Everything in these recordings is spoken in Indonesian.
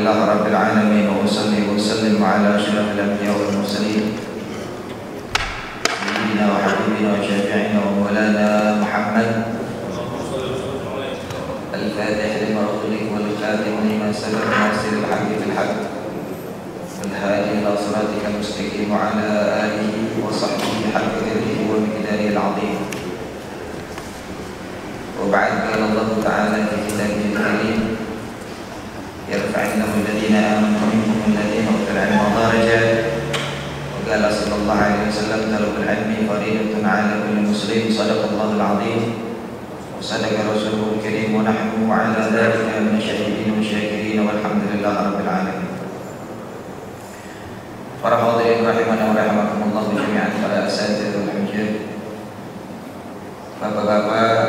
لله رب العالمين وأصلي وأسلم على أشرف الأنبياء والمرسلين سيدنا وحبيبنا وشافعنا ومولانا محمد الفاتح لما أغلق والخاتم لما سبق ناصر الحق بالحق والهادي إلى صراطك المستقيم وعلى آله وصحبه حق قدره ومقداره العظيم. وبعد قال الله تعالى في كتابه الكريم يرفع الله الذين آمنوا منكم الذين أوتوا العلم درجات وقال صلى الله عليه وسلم طلب العلم فريضة على كل مسلم صدق الله العظيم وصدق رسوله الكريم ونحن على ذلك من الشاهدين والشاكرين والحمد لله رب العالمين. Para hadirin rahimana wa rahimakumullah jami'an, para asatidzah wal hujjah, bapak-bapak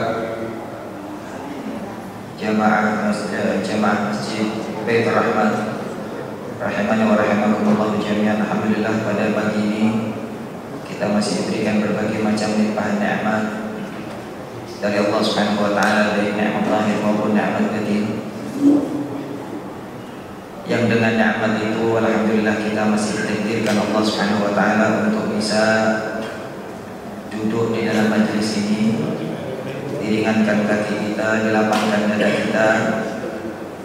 jamaah masjid Baitur Rahman rahimani wa rahimakumullah jami'an. Alhamdulillah, pada pagi ini kita masih diberikan berbagai macam limpahan nikmat dari Allah Subhanahu wa taala, dari nikmat lahir maupun nikmat batin. Yang dengan nikmat itu alhamdulillah kita masih ditakdirkan Allah Subhanahu wa taala untuk bisa duduk di dalam majelis ini, diringankan kaki kita, dilapangkan dada kita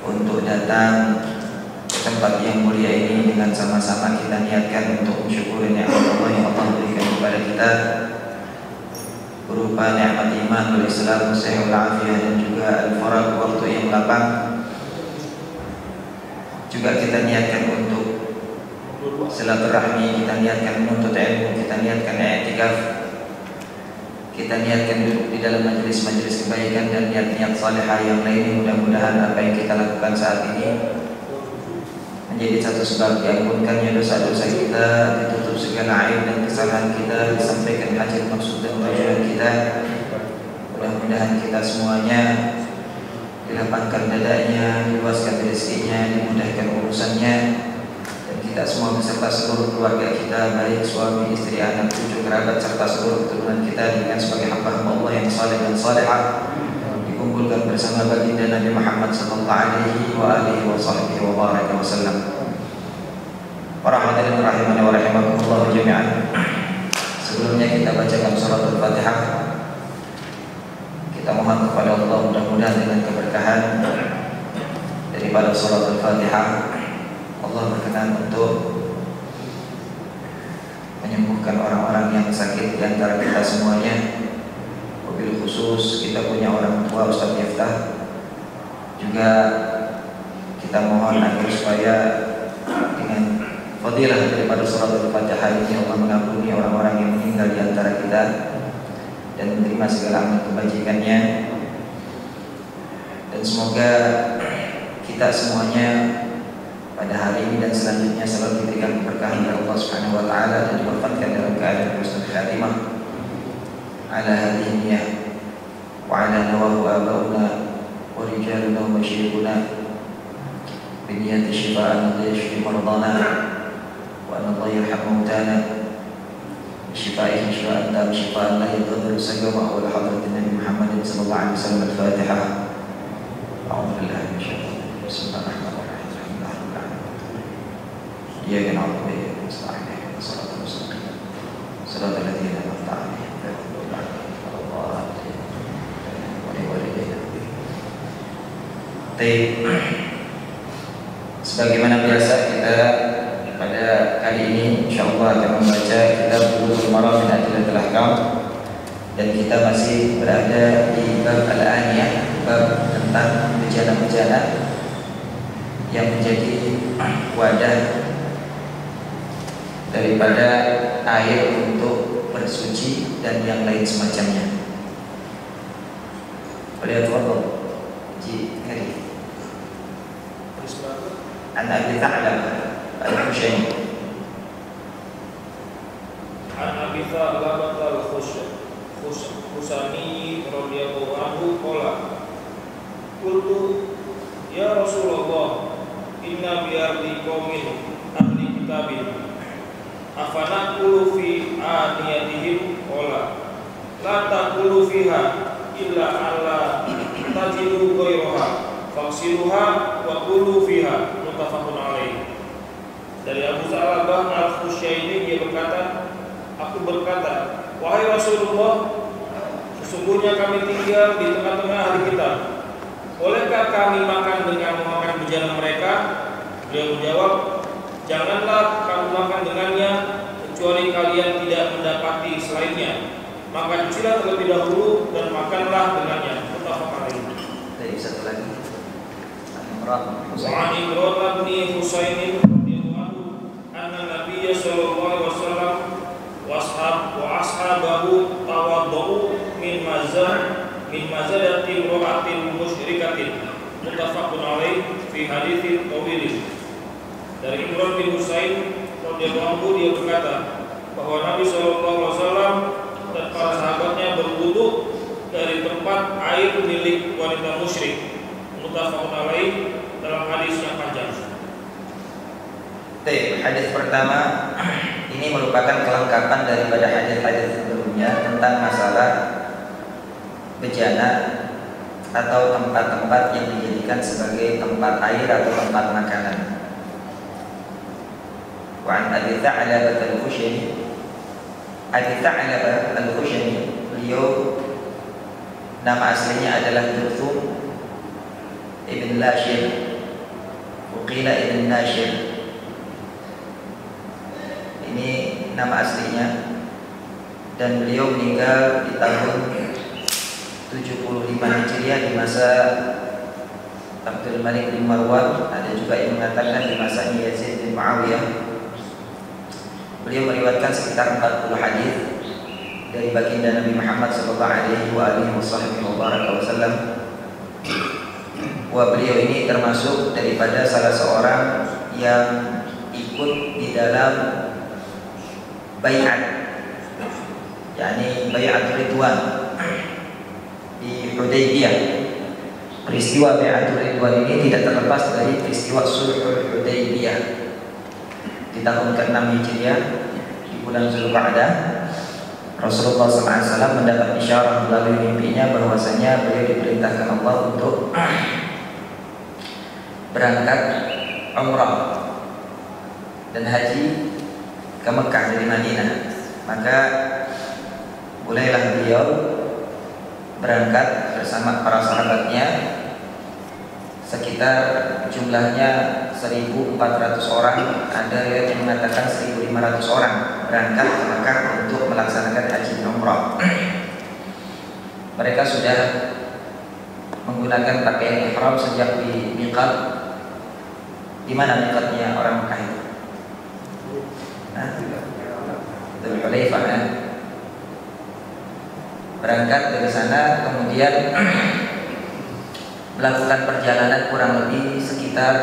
untuk datang ke tempat yang mulia ini dengan sama-sama kita niatkan untuk mensyukuri nikmat Allah yang Allah berikan kepada kita berupa nikmat iman wal Islam, sehat wal afiah, dan juga al-farag, waktu yang lapang. Juga kita niatkan untuk silaturahmi, kita niatkan menuntut ilmu, kita niatkan i'tikaf, kita niatkan duduk di dalam majelis-majelis kebaikan dan niat-niat salihah yang lain. Mudah-mudahan apa yang kita lakukan saat ini menjadi satu sebab diampunkannya dosa-dosa kita, ditutup segala aib dan kesalahan kita, disampaikan hajat maksud dan tujuan kita. Mudah-mudahan kita semuanya dilapangkan dadanya, diluaskan rezekinya, dimudahkan urusannya, dan kita semua beserta seluruh keluarga kita, baik suami, istri, anak, cucu, kerabat, serta seluruh keturunan kita dengan sebagai hamba Allah yang saleh dan salehah dikumpulkan bersama baginda Nabi Muhammad sallallahu alaihi wa alihi wa sahbihi wa baraka wasallam. Para hadirin rahimani wa rahimakumullah jami'an. Sebelumnya kita bacakan surat Al-Fatihah. Kita mohon kepada Allah mudah-mudahan dengan keberkahan daripada surat Al-Fatihah Allah berkenan untuk menyembuhkan orang-orang yang sakit di antara kita semuanya. Wabil khusus kita punya orang tua Ustaz Miftah, juga kita mohon agar supaya dengan fadilah daripada surat Al-Fatihah ini Allah mengampuni orang-orang yang meninggal di antara kita dan menerima segala amal kebajikannya. Dan semoga kita semuanya pada hari ini dan selanjutnya selalu diberikan keberkahan dari Allah Subhanahu wa taala dan diwafatkan dalam keadaan husnul khatimah ala hadhihi niyyah wa ala nawahu abauna wa rijaluna wa masyayikhuna bi niyyati shifa'an wa yashfi mardana wa an Allah yarham mautana شفائه شفاء لا شفاء لا يضر سقما ولا حضرة النبي محمد صلى الله عليه وسلم. الفاتحة. أعوذ بالله من الشيطان الرجيم. بسم الله الرحمن الرحيم. الحمد لله رب العالمين. إياك نعبد وإياك نستعين اهدنا الصراط المستقيم صراط الذين أنعمت عليهم غير المغضوب عليهم ولا الضالين ولوالدينا. Sebagaimana biasa kita pada kali ini insyaallah akan membaca kitab Bulughul Maram min Adillatil Ahkam, dan kita masih berada di bab al-aniyah, bab tentang bejana-bejana yang menjadi wadah daripada air untuk bersuci dan yang lain semacamnya. Pada waktu ji hari an Abi Tha'lab al-Khushani an Abi Tha'lab al-Khushani radhiyallahu anhu qala qultu ya Rasulullah inna bi ardi qaumin ahli kitabin afanaqulu fi aniyatihim qala la taqulu fiha illa alla tajidu ghayraha faqsiluha wa qulu fiha muttafaqun alaih. Dari Abu Sa'labah Al-Khusyaini dia berkata, aku berkata, wahai Rasulullah, sesungguhnya kami tinggal di tengah-tengah ahli kitab. Bolehkah kami makan dengan memakan bejana mereka? Beliau menjawab, janganlah kamu makan dengannya kecuali kalian tidak mendapati selainnya. Maka cucilah terlebih dahulu dan makanlah dengannya. Muttafaqun alaih. Dari satu lagi. Wa Imran bin Husain radhiyallahu anhu anna Nabiy sallallahu alaihi wasallam wa ashabahu tawaddu min mazadatin ra'atin musyrikatin. Muttafaqun alaih fi haditsin tawil. Dari Imran bin Husain radhiyallahu anhu dia berkata bahwa Nabi sallallahu alaihi wasallam dan para sahabatnya berwudu dari tempat air milik wanita musyrik. Muttafaqun alaih dalam hadis yang panjang. Hadis pertama ini merupakan kelengkapan daripada hadis-hadis sebelumnya tentang masalah bejana atau tempat-tempat yang dijadikan sebagai tempat air atau tempat makanan. Wa an Abi Tha'labah Al-Khushani, Abi Tha'labah Al-Khushani, beliau nama aslinya adalah Duthum Ibn Lashir, Uqila Ibn Nashir. Ini nama aslinya, dan beliau meninggal di tahun 75 Hijriah di masa Abdul Malik bin Marwan. Ada juga yang mengatakan di masanya Yazid bin Muawiyah. Beliau meriwayatkan sekitar 40 hadis dari baginda Nabi Muhammad sallallahu alaihi wasallam. Wah, beliau ini termasuk daripada salah seorang yang ikut di dalam bai'at, yakni bai'atul Ridwan di Hudaybiyah. Peristiwa bai'atul Ridwan ini tidak terlepas dari peristiwa Sulhul Hudaybiyah di tahun ke-6 Hijriah di bulan Zulqa'dah. Rasulullah SAW mendapat isyarat melalui mimpinya bahwasanya beliau diperintahkan Allah untuk berangkat umrah dan haji ke Mekah dari Madinah. Maka mulailah beliau berangkat bersama para sahabatnya, sekitar jumlahnya 1.400 orang, ada yang mengatakan 1.500 orang berangkat ke Mekah untuk melaksanakan haji dan umrah. Mereka sudah menggunakan pakaian ihram sejak di miqat. Di mana miqatnya orang Mekah itu? Dzul Hulaifah, kan? Berangkat dari sana, kemudian melakukan perjalanan kurang lebih sekitar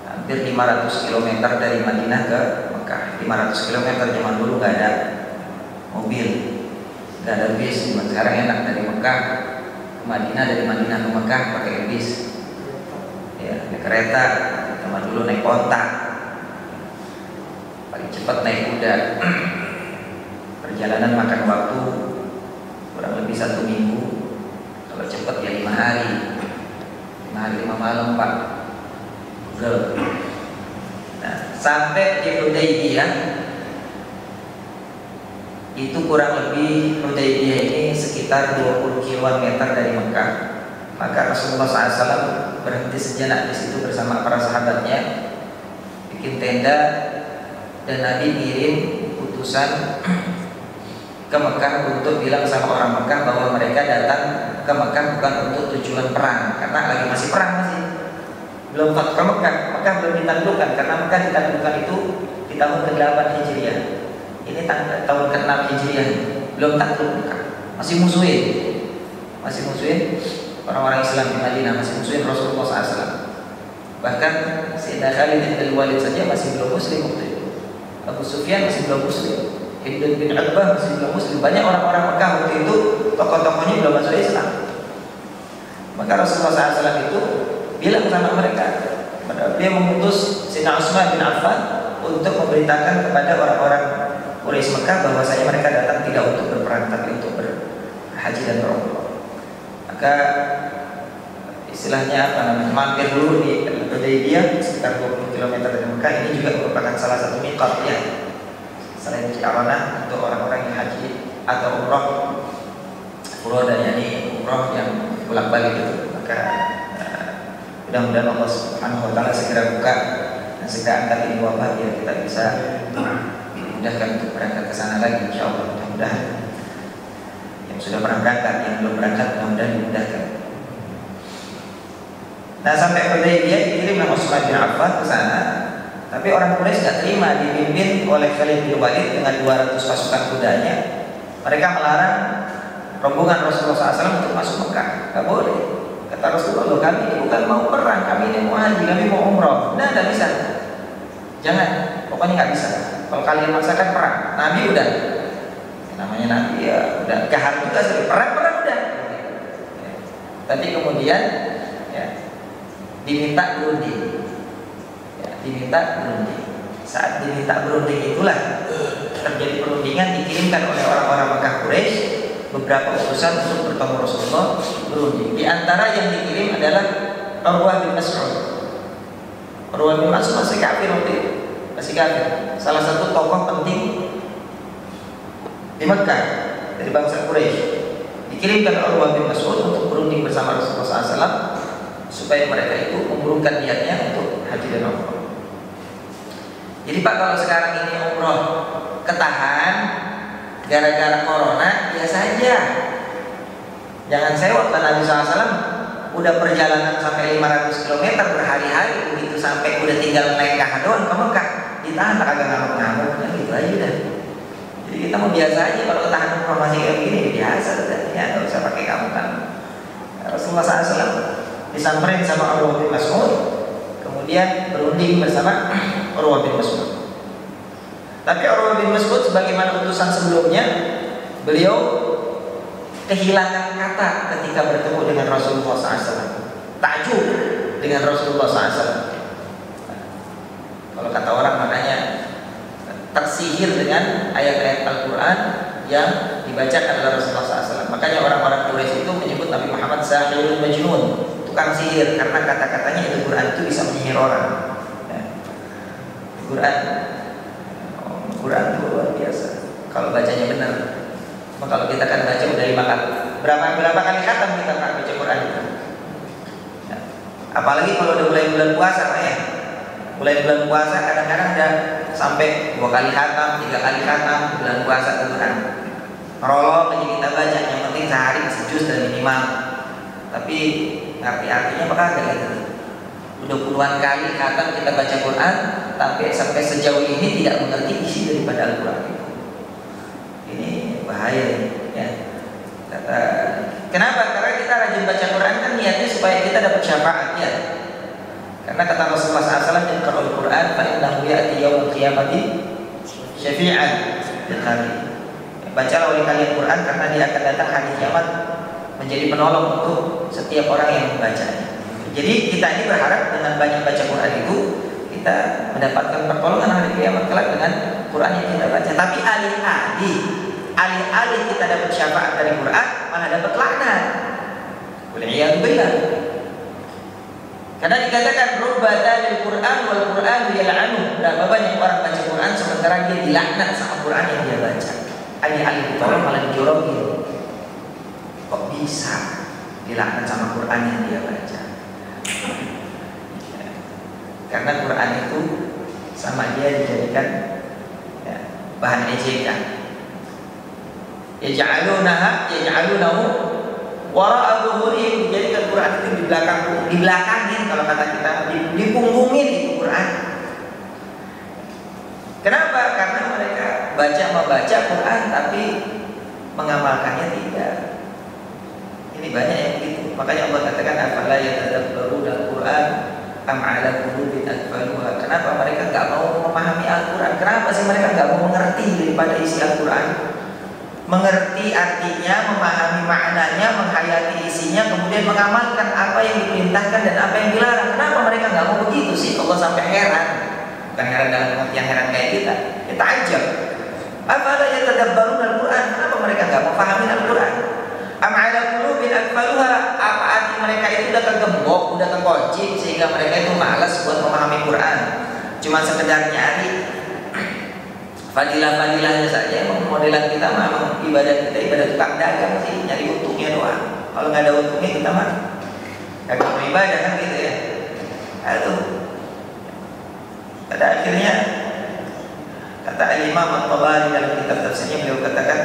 hampir 500 km dari Madinah ke Mekah. 500 km zaman dulu nggak ada mobil, nggak ada bis. Sekarang enak, dari Mekah ke Madinah, dari Madinah ke Mekah pakai bis, ya, naik kereta. Zaman dulu naik onta, paling cepat naik kuda. Perjalanan makan waktu kurang lebih 1 minggu, kalau cepat ya 5 hari, 5 hari 5 malam Pak. Nah, sampai di Hudaybiyah itu kurang lebih, Hudaybiyah ini sekitar 20 km dari Mekah. Maka Rasulullah SAW berhenti sejenak di situ bersama para sahabatnya, bikin tenda, dan Nabi ngirim utusan ke Mekah untuk bilang sama orang Mekah bahwa mereka datang ke Mekah bukan untuk tujuan perang, karena lagi masih perang, masih belum Fathu Mekah. Mekah belum ditaklukkan, karena Mekah ditaklukkan itu di tahun ke-8 Hijriah. Ini tahun ke-6 Hijriah, belum takluk Mekah, masih musuhin orang-orang Islam di Madinah, masih musuhin Rasulullah SAW. Bahkan Sayyidina Khalid bin Walid saja masih belum muslim waktu itu. Abu Sufyan masih belum muslim, Hind bin Utbah masih belum muslim. Banyak orang-orang Mekah waktu itu, tokoh-tokohnya belum masuk Islam. Maka Rasulullah SAW itu bilang sama mereka, dia mengutus Sayyidina Utsman bin Affan untuk memberitakan kepada orang-orang Quraisy Mekah bahwasanya mereka datang tidak untuk berperang tapi untuk berhaji dan berumrah. Maka istilahnya apa namanya, mampir dulu di Hudaybiyah sekitar 20 km dari Mekah. Ini juga merupakan salah satu miqat ya, selain Qiranah untuk orang-orang yang haji atau umrah furoda, yakni umrah yang bolak-balik itu. Maka mudah-mudahan Allah Subhanahu wa taala segera buka dan segera angkat ini wabah biar kita bisa dimudahkan untuk berangkat ke sana lagi insyaallah. Mudah-mudahan yang sudah pernah berangkat, yang belum berangkat mudah-mudahan dimudahkan. Nah, sampai Hudaybiyah dikirim nama Utsman bin Affan ke sana. Tapi orang Quraisy tidak terima, dipimpin oleh Khalid bin Walid dengan 200 pasukan kudanya. Mereka melarang rombongan Rasulullah SAW untuk masuk Mekah. Tidak boleh. Kata Rasulullah, kami ini bukan mau perang, kami ini mau haji, kami mau umrah. Nah, tidak bisa. Jangan, pokoknya nggak bisa. Kalau kalian maksakan perang, Nabi udah, namanya Nabi ya udah gahar juga sih, perang udah. Tapi kemudian ya, diminta berunding. Diminta berunding. Saat diminta berunding itulah terjadi perundingan, dikirimkan oleh orang-orang Mekah Quraisy beberapa utusan untuk bertemu Rasulullah berunding. Di antara yang dikirim adalah Urwah bin Mas'ud. Urwah bin Mas'ud masih kafir waktu itu, masih kafir. Salah satu tokoh penting di Mekah dari bangsa Quraisy. Dikirimkan Urwah bin Mas'ud untuk berunding bersama Rasulullah SAW supaya mereka itu mengurungkan niatnya untuk haji dan umrah. Jadi Pak, kalau sekarang ini umroh ketahan gara-gara corona, biasa aja. Jangan sewot, kan Nabi SAW udah perjalanan sampai 500 km berhari-hari, begitu sampai udah tinggal naik doang ke Mekah, ditahan agak ngamuk-ngamuk, ya gitu aja udah. Jadi kita mau biasa aja, kalau ketahan umroh masih kayak gini, biasa udah, ya nggak usah pakai ngamuk-ngamuk. Rasulullah SAW disamperin sama Urwah bin Mas'ud, kemudian berunding bersama Urwah bin Mas'ud. Tapi Urwah bin Mas'ud sebagaimana utusan sebelumnya, beliau kehilangan kata ketika bertemu dengan Rasulullah SAW. Takjub dengan Rasulullah SAW. Kalau kata orang makanya tersihir dengan ayat-ayat Al-Quran yang dibacakan oleh Rasulullah SAW. Makanya orang-orang Quraisy itu menyebut Nabi Muhammad sahirul majnun, tukang sihir, karena kata-katanya itu Quran itu bisa menyihir orang. Quran itu luar biasa kalau bacanya benar. Kalau kita kan baca udah 5 kali, berapa kali khatam kita kan baca Quran itu. Ya. Apalagi kalau udah mulai bulan puasa, Pak ya. Mulai bulan puasa kadang-kadang udah sampai 2 kali khatam, 3 kali khatam bulan puasa Quran. Prolog aja kita baca, yang penting sehari sejuz dan minimal. Tapi ngerti artinya apa kagak gitu. Udah puluhan kali khatam kita baca Quran, tapi sampai sejauh ini tidak mengerti isi daripada Al-Quran itu. Ini bahaya ya. Kenapa? Karena kita rajin baca Quran kan niatnya supaya kita dapat syafaat ya. Karena kata Rasulullah SAW, "Iqra'ul Quran fa innahu ya'ti yaumil qiyamati syafi'an lil qari." Bacalah oleh kalian Quran karena dia akan datang hari kiamat menjadi penolong untuk setiap orang yang membacanya. Jadi kita ini berharap dengan banyak baca Quran itu kita mendapatkan pertolongan hari kiamat kelak dengan Quran yang kita baca. Tapi alih-alih kita dapat syafaat dari Quran, malah dapat laknat. Wal'iyadu billah. Karena dikatakan rubbatanil Quran wal Quran yal'anu. Berapa banyak orang baca Quran sementara dia dilaknat sama Quran yang dia baca. Alih-alih ditolong malah dijorokin. Kok bisa dilaknat sama Quran yang dia baca? Karena Quran itu sama dia dijadikan ya, bahan ejekan. Yaj'alunahu wara'a dhuhurihim, dijadikan Quran itu dibelakangin, kalau kata kita dipunggungin itu Quran. Kenapa? Karena mereka membaca Quran tapi mengamalkannya tidak. Ini banyak yang begitu. Makanya Allah katakan afala yatadabbaruna al-Quran am 'ala qulubin aqfaluha. Kenapa mereka enggak mau memahami Al-Quran? Kenapa sih mereka enggak mau mengerti daripada isi Al-Quran? Mengerti artinya, memahami maknanya, menghayati isinya, kemudian mengamalkan apa yang diperintahkan dan apa yang dilarang. Kenapa mereka enggak mau begitu sih? Allah sampai heran. Bukan heran dalam pengertian heran kayak kita. Kita ajab. Afala yatadabbaruna al-Quran? Kenapa mereka enggak mau pahami Al-Quran? Am 'ala qulubin aqfaluha, apa hati mereka itu udah tergembok, udah terkunci sehingga sehingga mereka itu malas buat memahami Quran, cuma sekedar nyari fadilah-fadilahnya saja. Emang modelan kita memang ibadah kita ibadah tukang dagang sih, nyari untungnya doang. Kalau nggak ada untungnya kita mah nggak mau ibadah kan gitu ya. Aduh, pada akhirnya kata Imam At-Tabari dalam kitab tafsirnya, beliau katakan,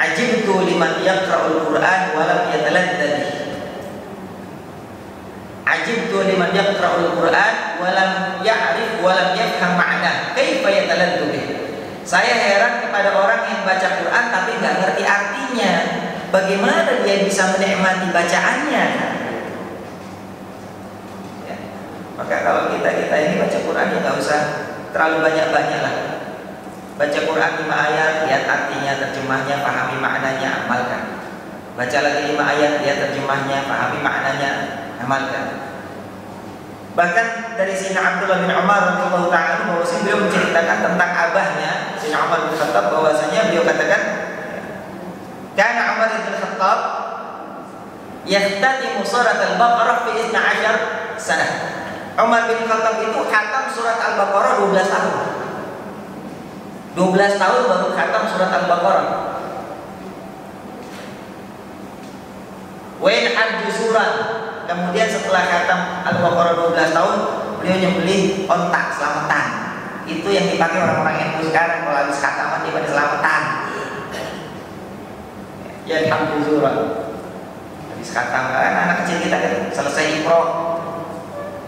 ajibtu liman yaqra'ul Qur'an wa lam yataladdadi. Ajibtu liman yaqra'ul Qur'an wa lam ya'rif wa lam yafham ma'na kaifa yataladdu bih. Saya heran kepada orang yang baca Quran tapi nggak ngerti artinya. Bagaimana dia bisa menikmati bacaannya? Ya. Maka kalau kita ini baca Quran ya nggak usah terlalu banyak-banyak lah. Baca Quran 5 ayat, lihat artinya, terjemahnya, pahami maknanya, amalkan. Baca lagi 5 ayat, lihat terjemahnya, pahami maknanya, amalkan. Bahkan dari Sayyidina Abdullah bin Umar radhiyallahu ta'ala bahwasanya beliau menceritakan tentang abahnya Sayyidina Umar bin Khattab, bahwasanya beliau katakan, "Kana Umar bin Khattab yahtatimu surat Al-Baqarah fi 12 sanah." Umar bin Khattab itu khatam surat Al-Baqarah 12 tahun. 12 tahun baru khatam surat Al-Baqarah. Wa in hajjuzuran. Kemudian setelah khatam Al-Baqarah 12 tahun, beliau nyembelih ontak selamatan. Itu yang dipakai orang-orang NU sekarang, kalau habis khataman dia pada selamatan. Ya hajjuzuran. Habis khatam kan anak kecil kita kan selesai iqra,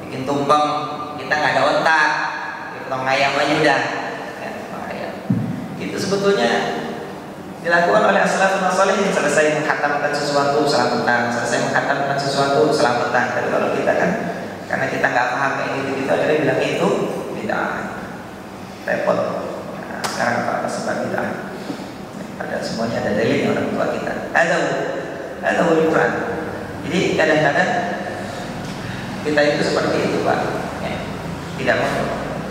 bikin tumpeng, kita nggak ada ontak, potong ayam aja udah. Itu sebetulnya dilakukan oleh as-salafun as-salihin. Selesai mengkhatamkan sesuatu selamatan, selesai mengkhatamkan sesuatu selamatan. Tapi kalau kita kan karena kita nggak paham kayak gitu, kita akhirnya bilang itu bid'ah, repot. Nah, sekarang apa sebab bid'ah? Padahal semuanya ada dalil orang tua kita. Ada Quran. Jadi kadang-kadang kita itu seperti itu, Pak. Ya,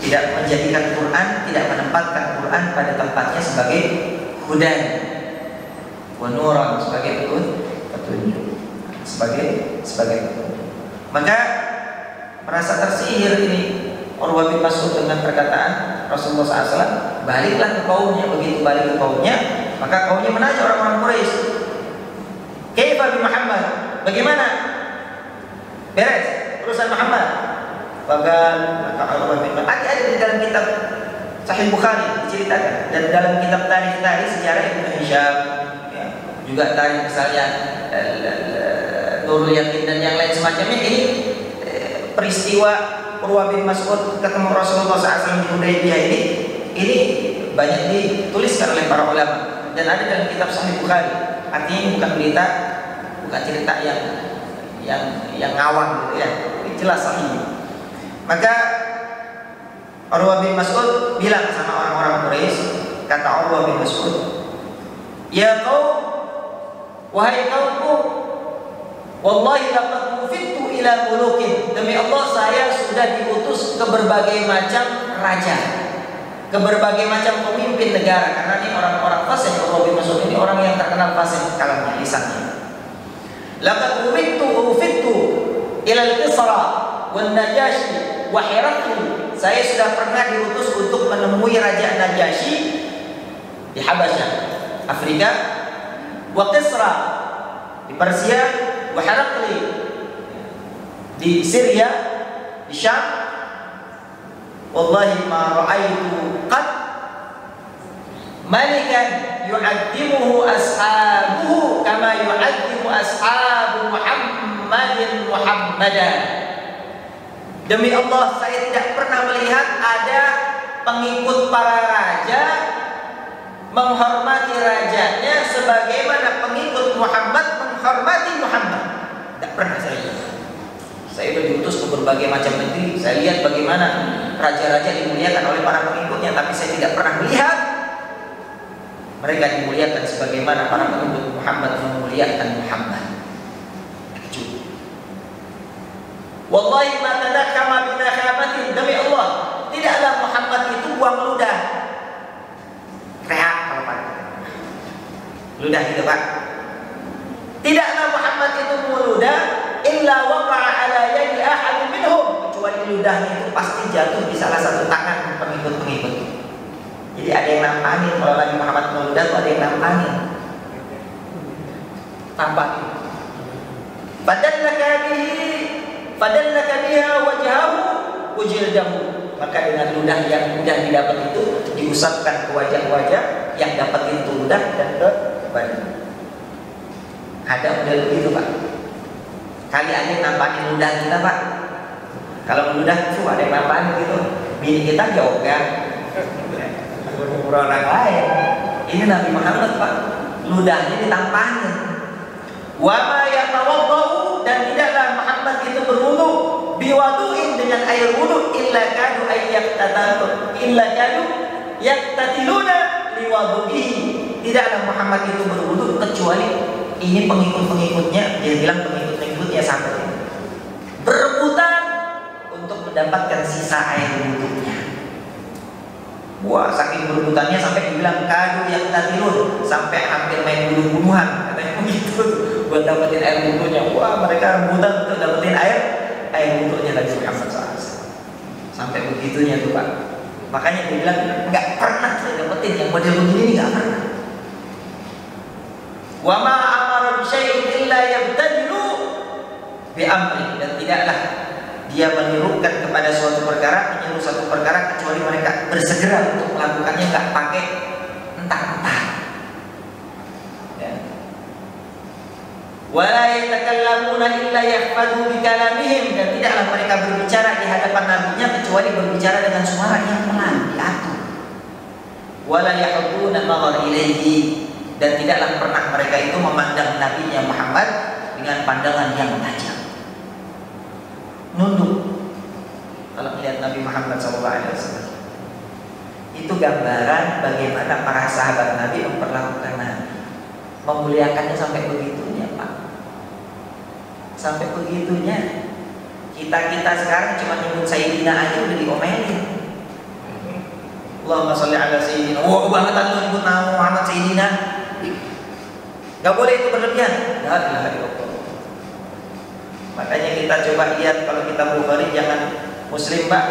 tidak menjadikan Quran, tidak menempatkan Quran pada tempatnya sebagai hudan wa nuran, sebagai petunjuk, sebagai petunjuk. Maka merasa tersihir ini Urwah bin Mas'ud dengan perkataan Rasulullah SAW, baliklah ke kaumnya. Begitu balik ke kaumnya, maka kaumnya menanya orang-orang Quraisy, kaifa bi Muhammad? Bagaimana? Beres urusan Muhammad? Maka Urwah bin Mas'ud ada di dalam kitab Sahih Bukhari diceritakan, dan dalam kitab tarikh sejarah Ibnu Hisham, ya, juga tarikh misalnya Nurul Yakin dan yang lain semacamnya. Ini peristiwa Urwah bin Mas'ud ketemu Rasulullah SAW di Hudaybiyah ini banyak dituliskan oleh para ulama dan ada dalam kitab Sahih Bukhari. Artinya ini bukan berita, bukan cerita yang ngawang gitu ya, ini jelas sahih. Maka Urwah bin Mas'ud bilang sama orang-orang Quraisy, kata Urwah bin Mas'ud, "Ya qaum, wahai kaumku, wallahi laqad ufidtu ila mulukin." Demi Allah, saya sudah diutus ke berbagai macam raja, ke berbagai macam pemimpin negara. Karena ini orang-orang fasih. Urwah bin Mas'ud ini orang yang terkenal fasih kalamnya, lisannya. Laqad ufidtu ila al-Kisra wan Najashi wa Herakli. Saya sudah pernah diutus untuk menemui Raja Najasyi di Habasyah, Afrika, wa Kisra di Persia, wa Herakli di Syria, di Syam. Wallahi ma ra'aitu qad malikan yu'addimuhu ashabuhu kama yu'addimu ashabu Muhammadin Muhammadan. Demi Allah, saya tidak pernah melihat ada pengikut para raja menghormati rajanya sebagaimana pengikut Muhammad menghormati Muhammad. Tidak pernah saya lihat. Saya sudah diutus ke berbagai macam negeri. Saya lihat bagaimana raja-raja dimuliakan oleh para pengikutnya, tapi saya tidak pernah melihat mereka dimuliakan sebagaimana para pengikut Muhammad memuliakan Muhammad. Wallahi ma tadakkama binakhabatin. Demi Allah, tidaklah Muhammad itu buang ludah. Reak kalau Pak. Ludah itu Pak. Tidaklah Muhammad itu buang ludah illa waqa'a ala yadi ahadin minhum. ludahnya itu pasti jatuh di salah satu tangan pengikut-pengikut. Jadi ada yang nampanin, kalau Nabi Muhammad meludah itu ada yang nampanin. Nampanin. Fadallaka biha wajhahu wajildahu. Maka dengan ludah yang mudah didapat itu diusapkan ke wajah-wajah yang dapat itu ludah dan ke badan. Ada model begitu Pak. Kali ada yang nampanin ludah kita Pak. Kalau ludah itu ada yang nampanin gitu. Bini kita jauh kan. Orang lain. Ini Nabi Muhammad Pak. Ludahnya ditampanin. Wa ma yatawaddau, dan tidaklah Muhammad itu berwudu biwadu'in dengan air wudu illa kadu yaktatiluna liwadu'ihi. Tidaklah Muhammad itu berwudu kecuali ini pengikut-pengikutnya, dia bilang pengikut-pengikutnya sampai berebutan untuk mendapatkan sisa air wudunya. Wah, saking berebutannya sampai dibilang kadu yaktatilun, sampai hampir main bunuh-bunuhan katanya begitu buat dapetin air wudunya. Wah, mereka rebutan untuk dapetin air wudunya Nabi Muhammad SAW. Sampai begitunya tuh Pak. Makanya dia bilang nggak pernah saya dapetin yang model begini, nggak pernah. Wa ma amara bi syai'in illa yabtadilu bi amri, dan tidaklah dia menyerukan kepada suatu perkara, menyuruh suatu perkara kecuali mereka bersegera untuk melakukannya, nggak pakai entah-entah. Ya. Wala yatakallamuna illa yahfadhu bi kalamihim, dan tidaklah mereka berbicara di hadapan nabinya kecuali berbicara dengan suara yang pelan, diatur. Wala yahduna nazar ilaihi, dan tidaklah pernah mereka itu memandang nabinya Muhammad dengan pandangan yang tajam. Nunduk kalau melihat Nabi Muhammad SAW. Itu gambaran bagaimana para sahabat Nabi memperlakukan Nabi, memuliakannya sampai begitunya Pak. Sampai begitunya. Kita sekarang cuma nyebut Sayyidina aja udah diomelin. Allahumma sholli ala Sayyidina. Wah, banget lu nyebut nama Muhammad Sayyidina. Gak boleh itu berlebihan. La ilaha illallah. Makanya kita coba lihat, kalau kita Bukhari jangan Muslim Pak.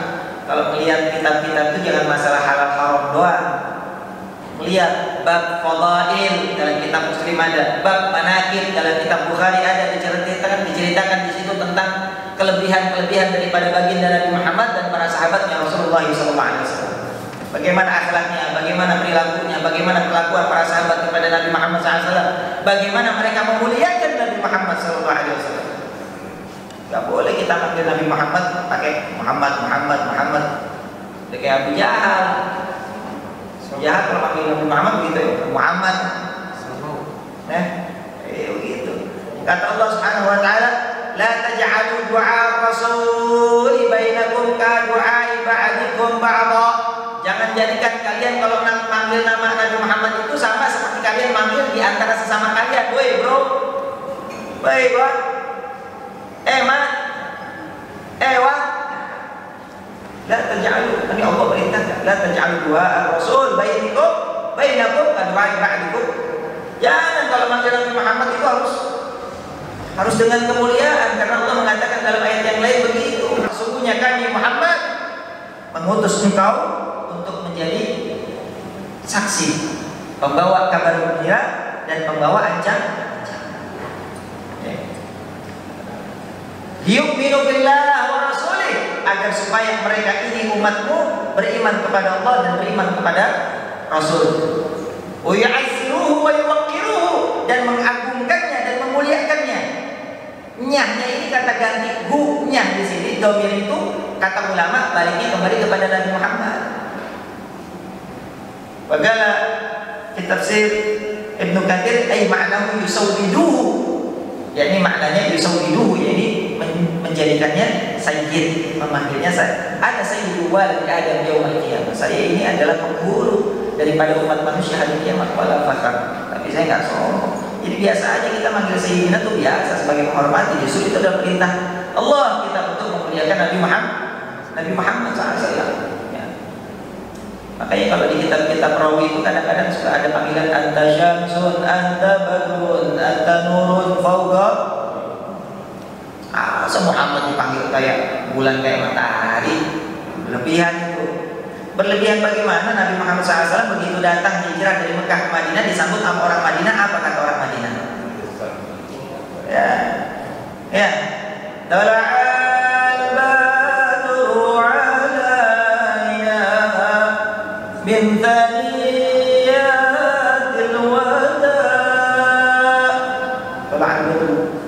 Kalau melihat kitab-kitab itu jangan masalah halal haram doang. Melihat bab fadail dalam kitab Muslim ada, bab manaqib dalam kitab Bukhari ada, diceritakan di situ tentang kelebihan-kelebihan daripada baginda Nabi Muhammad dan para sahabatnya Rasulullah SAW. Bagaimana akhlaknya, bagaimana perilakunya, bagaimana kelakuan para sahabat kepada Nabi Muhammad SAW, bagaimana mereka memuliakan Nabi Muhammad SAW. Gak boleh kita panggil Nabi Muhammad pakai Muhammad. Udah kayak Abu Jahal. Kalau panggil Nabi Muhammad begitu ya, Muhammad. Begitu. Kata Allah Subhanahu wa taala, la taj'alu du'a rasul bainakum ka du'a ba'dikum ba'dha. Jangan jadikan kalian kalau manggil nama Nabi Muhammad itu sama seperti kalian manggil di antara sesama kalian. Woi bro, woi bro, man, wan. La taj'alu, ini Allah perintahkan, la taj'alu du'a rasul bainakum ka du'a ba'dikum. Jangan kalau manggil Nabi Muhammad itu harus dengan kemuliaan, karena Allah mengatakan dalam ayat yang lain begitu. Sesungguhnya kami Muhammad mengutus engkau untuk menjadi saksi, pembawa kabar gembira dan pembawa ancaman. Yu'minu billah wa rasulih, agar supaya mereka ini umatmu beriman kepada Allah dan beriman kepada Rasul. Wa yu'azziruhu wa yuwaqqiruhu, dan mengagungkannya dan memuliakannya. Nyahnya ini kata ganti hu-nya di sini, domir itu kata ulama baliknya kembali kepada Nabi Muhammad. Wagala di tafsir Ibnu Katsir ay ma'nahu yusawwiduhu, yakni maknanya yusawwiduhu, yakni menjadikannya sayyid, memanggilnya ada sayyidu walad Adam yaumil qiyamah. Saya ini adalah penghulu daripada umat manusia hari kiamat, wala fakhar. Tapi saya enggak sombong. Jadi biasa aja kita manggil sayyidina itu biasa sebagai menghormati. Justru itu adalah perintah Allah kita untuk memuliakan Nabi Muhammad SAW. Ya. Makanya kalau di kitab-kitab rawi itu kadang-kadang suka ada panggilan anta syamsun, anta badrun, anta nurun fawqa. Masa Muhammad dipanggil kayak bulan, kayak matahari? Berlebihan itu. Berlebihan bagaimana? Nabi Muhammad SAW begitu datang hijrah dari Mekah ke Madinah disambut sama orang Madinah. Apa kata orang Madinah? Ya. Tala'al badru alaina min thaniyatil wada. Tala'al badru.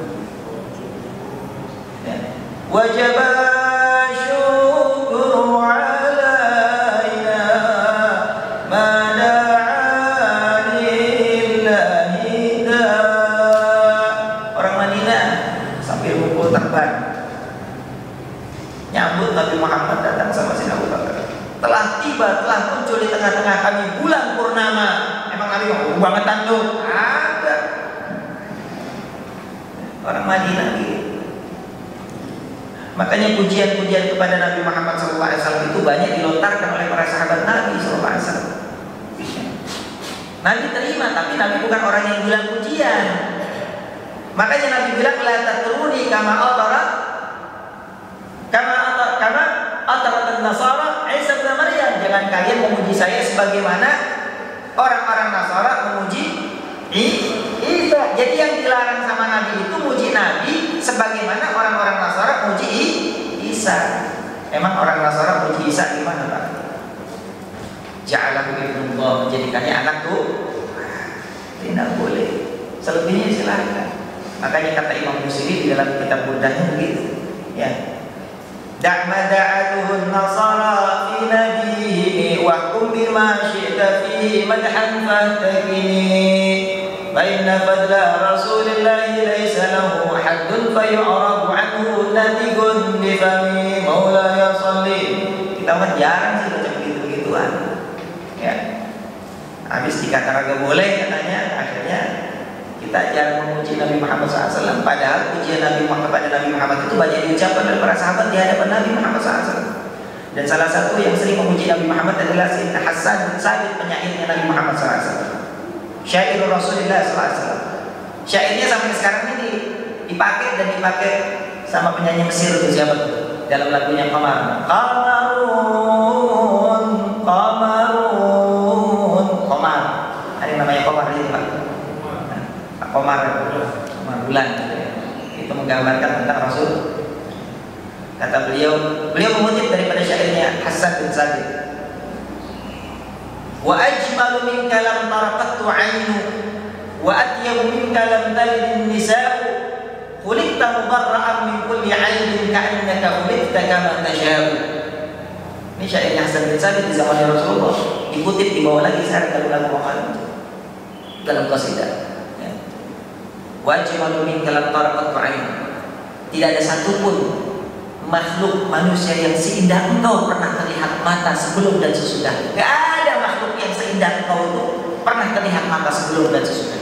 Ya. Wajib Nabi Muhammad datang sama Sayyidina Abu Bakar. Telah muncul di tengah-tengah kami bulan purnama. Emang Nabi bangetan tuh? Ada. Orang Madinah gitu. Makanya pujian-pujian kepada Nabi Muhammad SAW itu banyak dilontarkan oleh para sahabat Nabi SAW. Nabi terima, tapi Nabi bukan orang yang bilang pujian. Makanya Nabi bilang la tatruni kama atarat Nasara Isa bin Maryam. Jangan kalian memuji saya sebagaimana orang-orang Nasara memuji Isa. Jadi yang dilarang sama Nabi itu muji Nabi sebagaimana orang-orang Nasara muji Isa. Emang orang Nasara muji Isa gimana, Pak? Ja'alahu ibnullah, menjadikannya anak tuh tidak boleh. Selebihnya silakan. Makanya kata Imam Busiri di dalam kitab Burdahnya begitu, ya. Da'ma da'atuhun nasara fi nabihi wahkum bima syi'ta fihi madhan fahtakini fa inna fadla rasulillahi laysa lahu haddun fayu'rabu anhu natigun bifami maulaya salli. Kita mah jarang sih baca begitu-begituan, ya. Habis dikata raga boleh katanya, akhirnya kita jarang memuji Nabi Muhammad SAW. Padahal pujian Nabi Muhammad kepada Nabi Muhammad itu banyak diucapkan oleh para sahabat di hadapan Nabi Muhammad SAW. Dan salah satu yang sering memuji Nabi Muhammad adalah Sayyidina Hasan bin Sabit, penyairnya Nabi Muhammad SAW. Syair Rasulullah SAW. Syairnya sampai sekarang ini dipakai sama penyanyi Mesir itu siapa tuh? Dalam lagunya Qamar. Qamar. Ada namanya Qamar itu, Pak. Qamar bulan, itu menggambarkan tentang Rasul. Kata beliau mengutip daripada syairnya Hasan bin Sabit. Wa ajmalu minka lam taraqattu 'ainu wa atyabu minka lam talid an-nisa'u khuliqta mubarra'an min kulli 'aibin ka'annaka khuliqta kama tasha'u. Ini syairnya Hasan bin Sabit di zaman Rasulullah, dikutip dibawa lagi sekarang dalam lagu Muhammad dalam qasidah. Wajib malumin kalam tarqat ain. Tidak ada satupun makhluk manusia yang seindah engkau pernah terlihat mata sebelum dan sesudah. Gak ada makhluk yang seindah engkau itu pernah terlihat mata sebelum dan sesudah.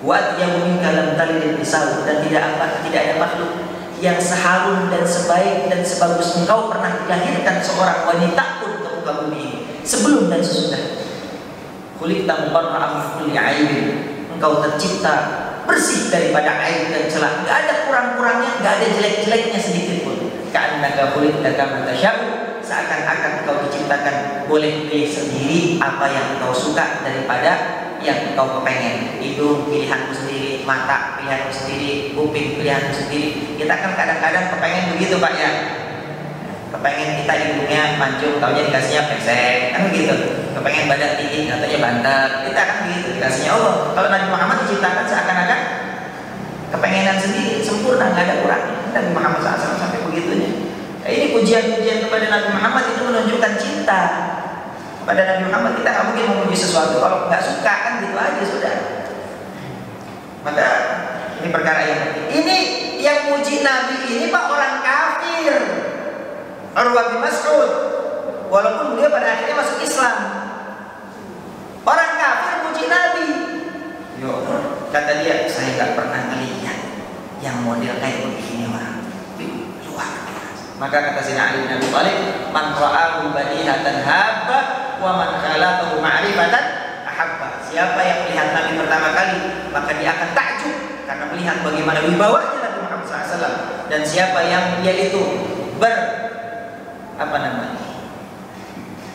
Wa yamin kalam talil nisau, dan tidak ada makhluk yang seharum dan sebaik dan sebagus engkau pernah dilahirkan seorang wanita pun ke muka bumi ini sebelum dan sesudah. Khuliqta mubarra'an min kulli aibin. Engkau tercipta bersih daripada aib dan celah, nggak ada kurang-kurangnya, nggak ada jelek-jeleknya sedikit pun. Ka'annaka khuliqta kama tasya'u, seakan-akan engkau diciptakan boleh pilih sendiri apa yang engkau suka daripada yang engkau kepengen. Hidung pilihanmu sendiri, mata pilihanmu sendiri, kuping pilihanmu sendiri. Kita kan kadang-kadang kepengen begitu, Pak, ya. Kepengen kita hidungnya mancung, taunya dikasihnya pesek, kan begitu. Kepengen badan tinggi, katanya banter, kita kan begitu dikasihnya Allah. Kalau Nabi Muhammad diciptakan seakan-akan kepengenan sendiri, sempurna, nggak ada kurangnya. Nabi Muhammad SAW sampai begitunya. Nah, ini pujian-pujian kepada Nabi Muhammad itu menunjukkan cinta kepada Nabi Muhammad. Kita nggak mungkin memuji sesuatu kalau nggak suka, kan gitu aja sudah. Maka ini perkara yang penting. Ini yang muji Nabi ini Pak orang kafir. Urwah bin Mas'ud, walaupun beliau pada akhirnya masuk Islam. Orang kafir puji Nabi. Yo, kata dia, saya nggak pernah melihat yang model kayak begini orang. Luar biasa. Maka kata Sayyidina Ali bin Abi Thalib, man ra'ahu badihatan habba wa man khalaqahu ma'rifatan ahabba. Siapa yang melihat Nabi pertama kali, maka dia akan takjub karena melihat bagaimana wibawanya Nabi Muhammad SAW. dan siapa yang dia itu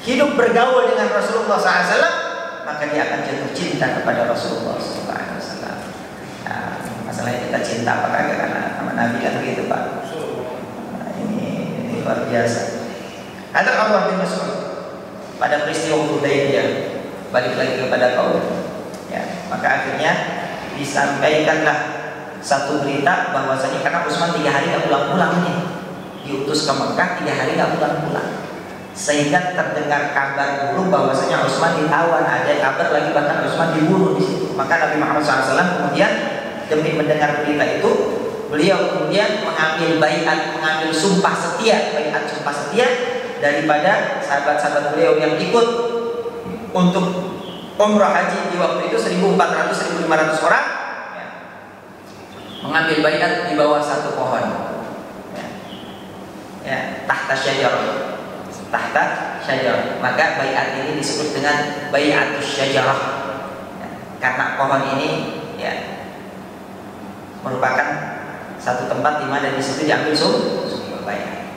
hidup bergaul dengan Rasulullah SAW, maka dia akan jatuh cinta kepada Rasulullah SAW. Nah, masalahnya kita cinta apakah karena sama Nabi kan begitu Pak. Nah, ini luar biasa. Ada Abdullah bin Mas'ud pada peristiwa Hudaybiyah, balik lagi kepada kaum. Ya, maka akhirnya disampaikanlah satu berita bahwasanya karena Utsman 3 hari nggak pulang-pulang nih, diutus ke Mekah 3 hari nggak pulang-pulang, sehingga terdengar kabar dulu bahwasanya Utsman ditawan, ada kabar lagi bahkan Utsman dibunuh di situ. Maka Nabi Muhammad SAW kemudian demi mendengar berita itu, beliau kemudian mengambil baiat, mengambil sumpah setia, baiat sumpah setia daripada sahabat-sahabat beliau yang ikut untuk umrah haji di waktu itu 1.400-1.500 orang, ya, mengambil baiat di bawah satu pohon, ya, tahta syajarah. Maka baiat ini disebut dengan baiatus syajarah, ya, karena pohon ini ya merupakan satu tempat di mana di situ diambil sumpah baiat.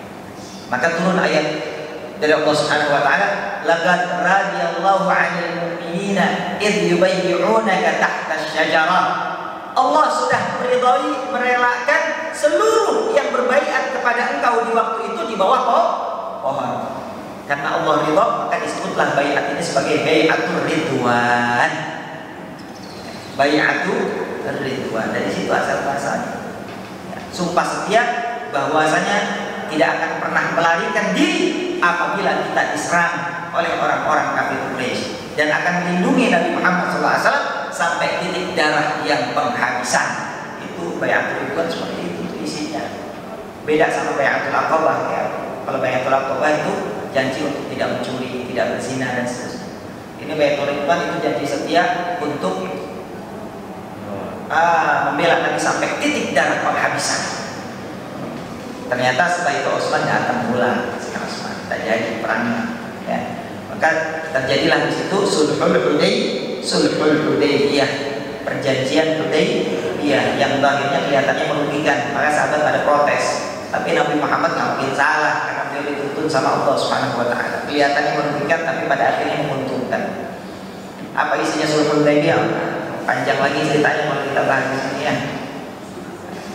Maka turun ayat dari Allah Subhanahu wa taala, laqad radiyallahu 'anil mu'minina idh yubayyi'unaka tahta asy-syajarah. Allah sudah meridai, merelakan seluruh yang berbaiat kepada engkau di waktu itu di bawah pohon. Karena Allah ridha, maka disebutlah baiat ini sebagai baiatur ridwan. Baiatur ridwan, dari situ asal bahasanya. Ya, sumpah setia bahwasanya tidak akan pernah melarikan diri apabila kita diserang oleh orang-orang kafir Quraisy, dan akan melindungi Nabi Muhammad SAW sampai titik darah yang penghabisan. Itu baiatul ridwan seperti itu isinya. Beda sama baiatul aqabah ya. Kalau baiatul aqabah itu janji untuk tidak mencuri, tidak berzina dan seterusnya. Ini baiatul ridwan itu janji setia untuk membela Nabi sampai titik darah penghabisan. Ternyata setelah itu Utsman datang pula, Utsman tak jadi perang, ya. Maka terjadilah di situ sulhul Hudaybiyah, perjanjian Hudaybiyah yang akhirnya kelihatannya merugikan. Maka sahabat pada protes, tapi Nabi Muhammad nggak mungkin salah karena beliau dituntun sama Allah Subhanahu wa taala. Kelihatannya merugikan tapi pada akhirnya menguntungkan. Apa isinya sulhul Hudaybiyah? Panjang lagi ceritanya kalau kita bahas di sini ya.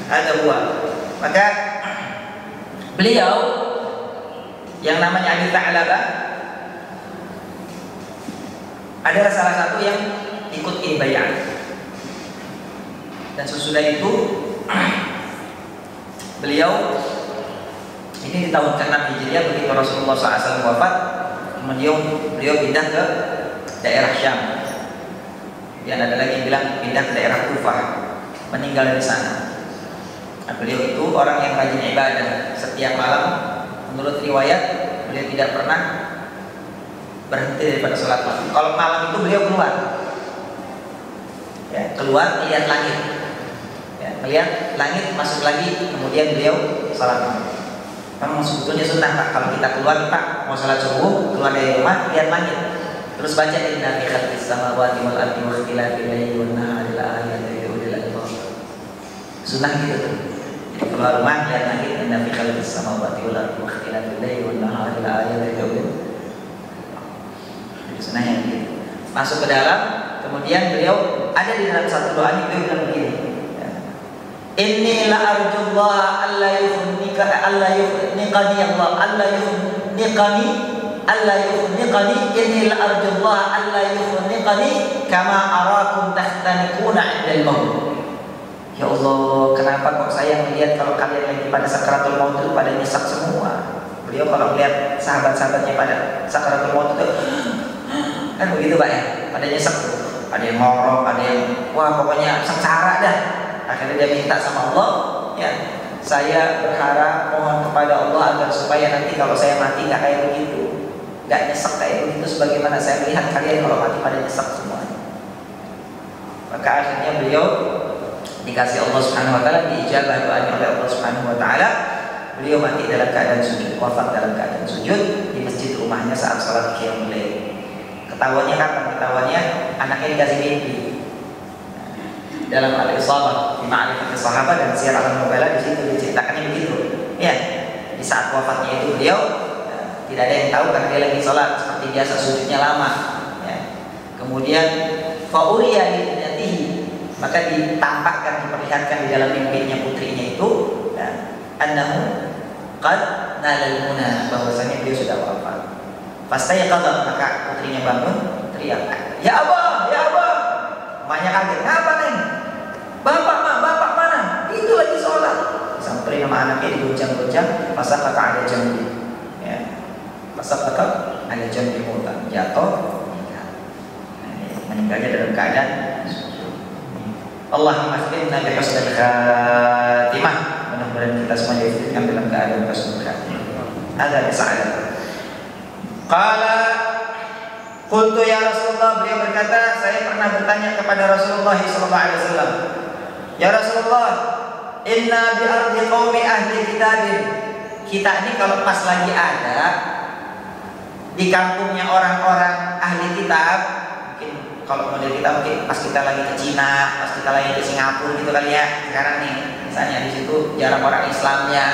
Ada buah. Maka beliau yang namanya Abi Tha'labah adalah salah satu yang ikut baiat. Dan sesudah itu beliau ini di tahun ke-6 Hijriah begitu Rasulullah SAW wafat, kemudian beliau pindah ke daerah Syam. Dan ada lagi yang bilang pindah ke daerah Kufah, meninggal di sana. Nah, beliau itu orang yang rajin ibadah. Setiap malam menurut riwayat beliau tidak pernah berhenti daripada sholat malam. Kalau malam itu beliau keluar, ya, keluar melihat langit, ya, melihat langit masuk lagi, kemudian beliau sholat malam. Memang sebetulnya sunnah Pak, kalau kita keluar Pak mau sholat subuh, keluar dari rumah lihat langit, terus baca inna fi khalqis samawati wal ardi wa ikhtilafil laili wan nahari laayatin li ulil albab. Sunnah gitu tuh. Keluar rumah lihat langit, inna fi khalqis samawati wal ardi wa ikhtilafil laili wan nahari laayatin li ulil albab. Sunnah yang gitu. Masuk ke dalam, kemudian beliau ada di dalam satu doa ini beliau bilang begini. Inni la arjullah alla yukhnika alla yukhniqani Allah alla yukhniqani inni la arjullah alla yukhniqani kama arakum tahtaniquna 'inda al-maut. Ya Allah, kenapa kok saya melihat kalau kalian lagi pada sakaratul maut itu pada nyesek semua. Beliau kalau melihat sahabat-sahabatnya pada sakaratul maut itu kan begitu Pak ya, pada nyesek, ada yang ngorok, ada yang wah pokoknya sengsara dah. Akhirnya dia minta sama Allah, ya saya berharap mohon kepada Allah agar supaya nanti kalau saya mati nggak kayak begitu, nggak nyesek kayak begitu sebagaimana saya melihat kalian kalau mati pada nyesek semuanya. Maka akhirnya beliau dikasih Allah Subhanahu wa taala, diijabah doanya oleh Allah Subhanahu wa taala. Beliau mati dalam keadaan sujud, wafat dalam keadaan sujud di masjid rumahnya saat salat qiyamul lail. Ketahuannya kapan? Ketahuannya anaknya dikasih mimpi. Di dalam Al-Isabah fi Ma'rifati Sahabat dan Syiar Al-Nubala di situ diceritakannya begitu. Ya, di saat wafatnya itu beliau tidak ada yang tahu karena dia lagi sholat seperti biasa, sujudnya lama. Ya. Kemudian fauriya libnatihi, maka ditampakkan, diperlihatkan di dalam mimpinya putrinya itu, ya, annahu qad nalal muna, bahwasanya beliau sudah wafat. Fastayqadha, maka putrinya bangun teriak, ya abah, ya abah. Emaknya kaget, ngapa neng? Bapak mana? Itu lagi sholat. Sampai nama anaknya digoncang-goncang, masa kakak ada jambi, ya, masa kakak ada jambi muta, jatuh, meninggalnya dalam keadaan. Allahumma khtimna bi husnil khatimah. Mudah-mudahan kita semua diizinkan dalam keadaan husnul khatimah. Ada sa'adat. Qala qultu ya Rasulullah, beliau berkata, saya pernah bertanya kepada Rasulullah sallallahu alaihi wasallam, ya Rasulullah, inna bi ardi qaumi ahli kitabin. Kita ini kalau pas lagi ada di kampungnya orang-orang ahli kitab, mungkin kalau model kita mungkin pas kita lagi ke Cina, pas kita lagi ke Singapura gitu kali ya. Sekarang nih, misalnya di situ jarang orang Islamnya.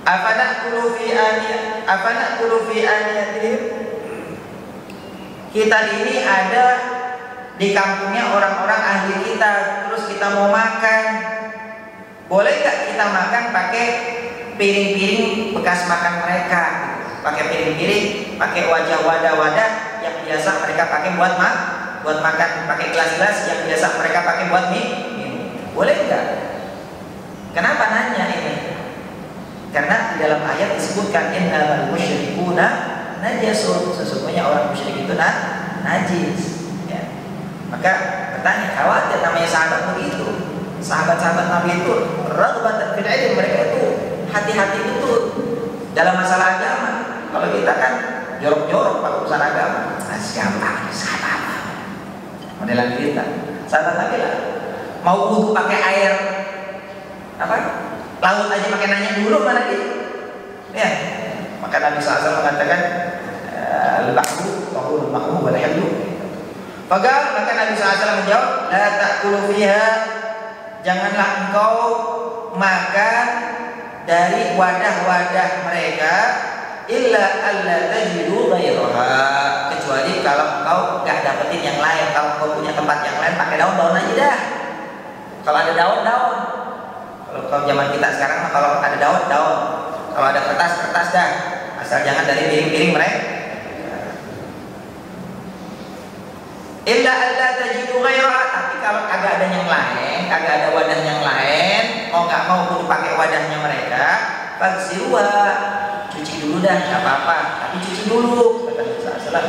Afana'kulu fi aniyatihim. Kita ini ada di kampungnya orang-orang ahli kitab, terus kita mau makan, boleh nggak kita makan pakai piring-piring bekas makan mereka, pakai piring-piring, pakai wadah yang biasa mereka pakai buat makan, pakai gelas-gelas yang biasa mereka pakai buat minum, boleh nggak? Kenapa nanya ini? Karena di dalam ayat disebutkan innamal musyrikuna najasun, sesungguhnya orang musyrik itu najis. Ya. Maka bertanya, khawatir namanya sahabat begitu. Sahabat-sahabat Nabi itu raghbatan fil ilm, mereka itu hati-hati betul dalam masalah agama. Kalau kita kan jorok-jorok pada urusan agama. Siapa modelan kita? Sahabat Nabi lah. Mau wudu pakai air apa? Laut aja pakai nanya dulu mana dia? Ya. Maka Nabi SAW mengatakan al-bahru tahurul ma'mu wal hillu. Maka Nabi SAW menjawab, la ta'kulu fiha, janganlah engkau makan dari wadah-wadah mereka illa alla tajidu ghairaha, kecuali kalau engkau enggak dapetin yang lain. Kalau engkau punya tempat yang lain, pakai daun-daun aja dah. Kalau ada daun-daun. Kalau zaman kita sekarang mah kalau ada daun, kalau ada kertas dah, asal jangan dari piring-piring mereka. Illa alla tajidu ghairaha, tapi kalau kagak ada yang lain, kagak ada wadah yang lain, mau nggak mau kudu pakai wadahnya mereka, fagsiluha, cuci dulu dah, nggak apa-apa, tapi cuci dulu, kata Nabi SAW.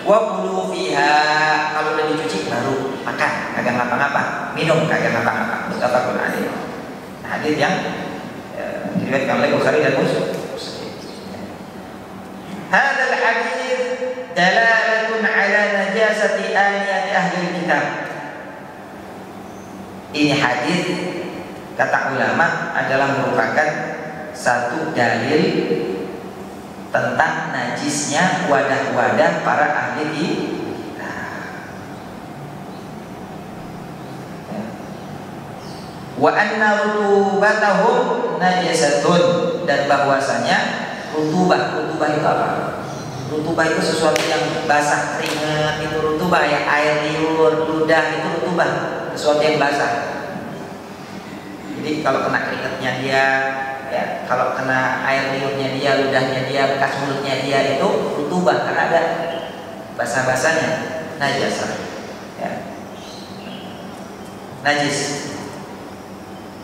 Wa kulu fiha, kalau udah dicuci baru makan, kagak ngapa-ngapa, minum kagak ngapa-ngapa. Muttafaqun alaih. Hadis yang diriwayatkan oleh Bukhari dan Muslim. Hadzal hadis dalalatun ala najasati aniyati ahli kitab. Ini hadis kata ulama adalah merupakan satu dalil tentang najisnya wadah-wadah para ahli kitab. Wa anna rutubatahum najasatun, dan bahwasanya rutubah itu apa? Rutubah itu sesuatu yang basah, keringat itu rutubah, ya, air liur, ludah itu rutubah, sesuatu yang basah. Jadi kalau kena keringatnya dia, ya, kalau kena air liurnya dia, ludahnya dia, bekas mulutnya dia, itu rutubah karena ada basah-basahnya, najasah, ya. Najis.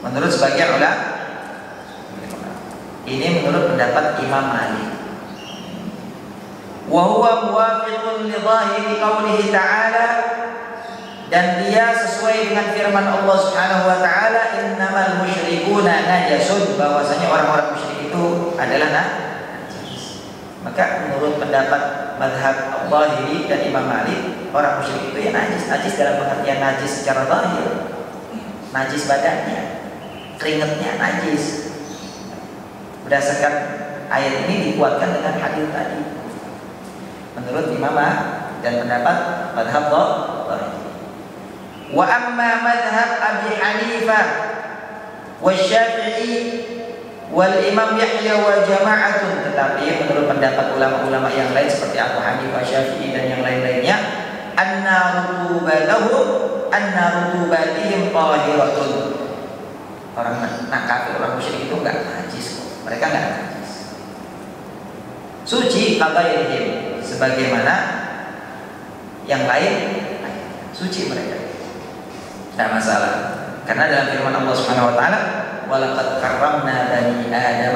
Menurut sebagian ulama, ini menurut pendapat Imam Malik. Wa huwa muwafiqun li dhahiri qaulihi ta'ala, dan dia sesuai dengan firman Allah Subhanahu wa taala, innamal musyrikuna najasun, bahwasanya orang-orang musyrik itu adalah najis. Maka menurut pendapat mazhab Al-Zahiri dan Imam Malik, orang musyrik itu ya najis dalam pengertian najis secara zahir, najis badannya, keringatnya najis. Berdasarkan ayat ini dikuatkan dengan hadis tadi menurut Imam dan pendapat mazhab Zahiri. Wa amma madhab Abi Hanifah wa Syafi'i wal Imam Yahya wa jama'atun, tetapi menurut pendapat ulama-ulama yang lain seperti Abu Hanifah, Syafi'i dan yang lain-lainnya, anna rutubatihim tahiratun. Orang kafir, orang musyrik itu enggak najis kok. Mereka enggak najis. Suci qabaihim, sebagaimana yang lain suci mereka. Tidak masalah. Karena dalam firman Allah Subhanahu wa taala, "Walaqad karramna bani Adam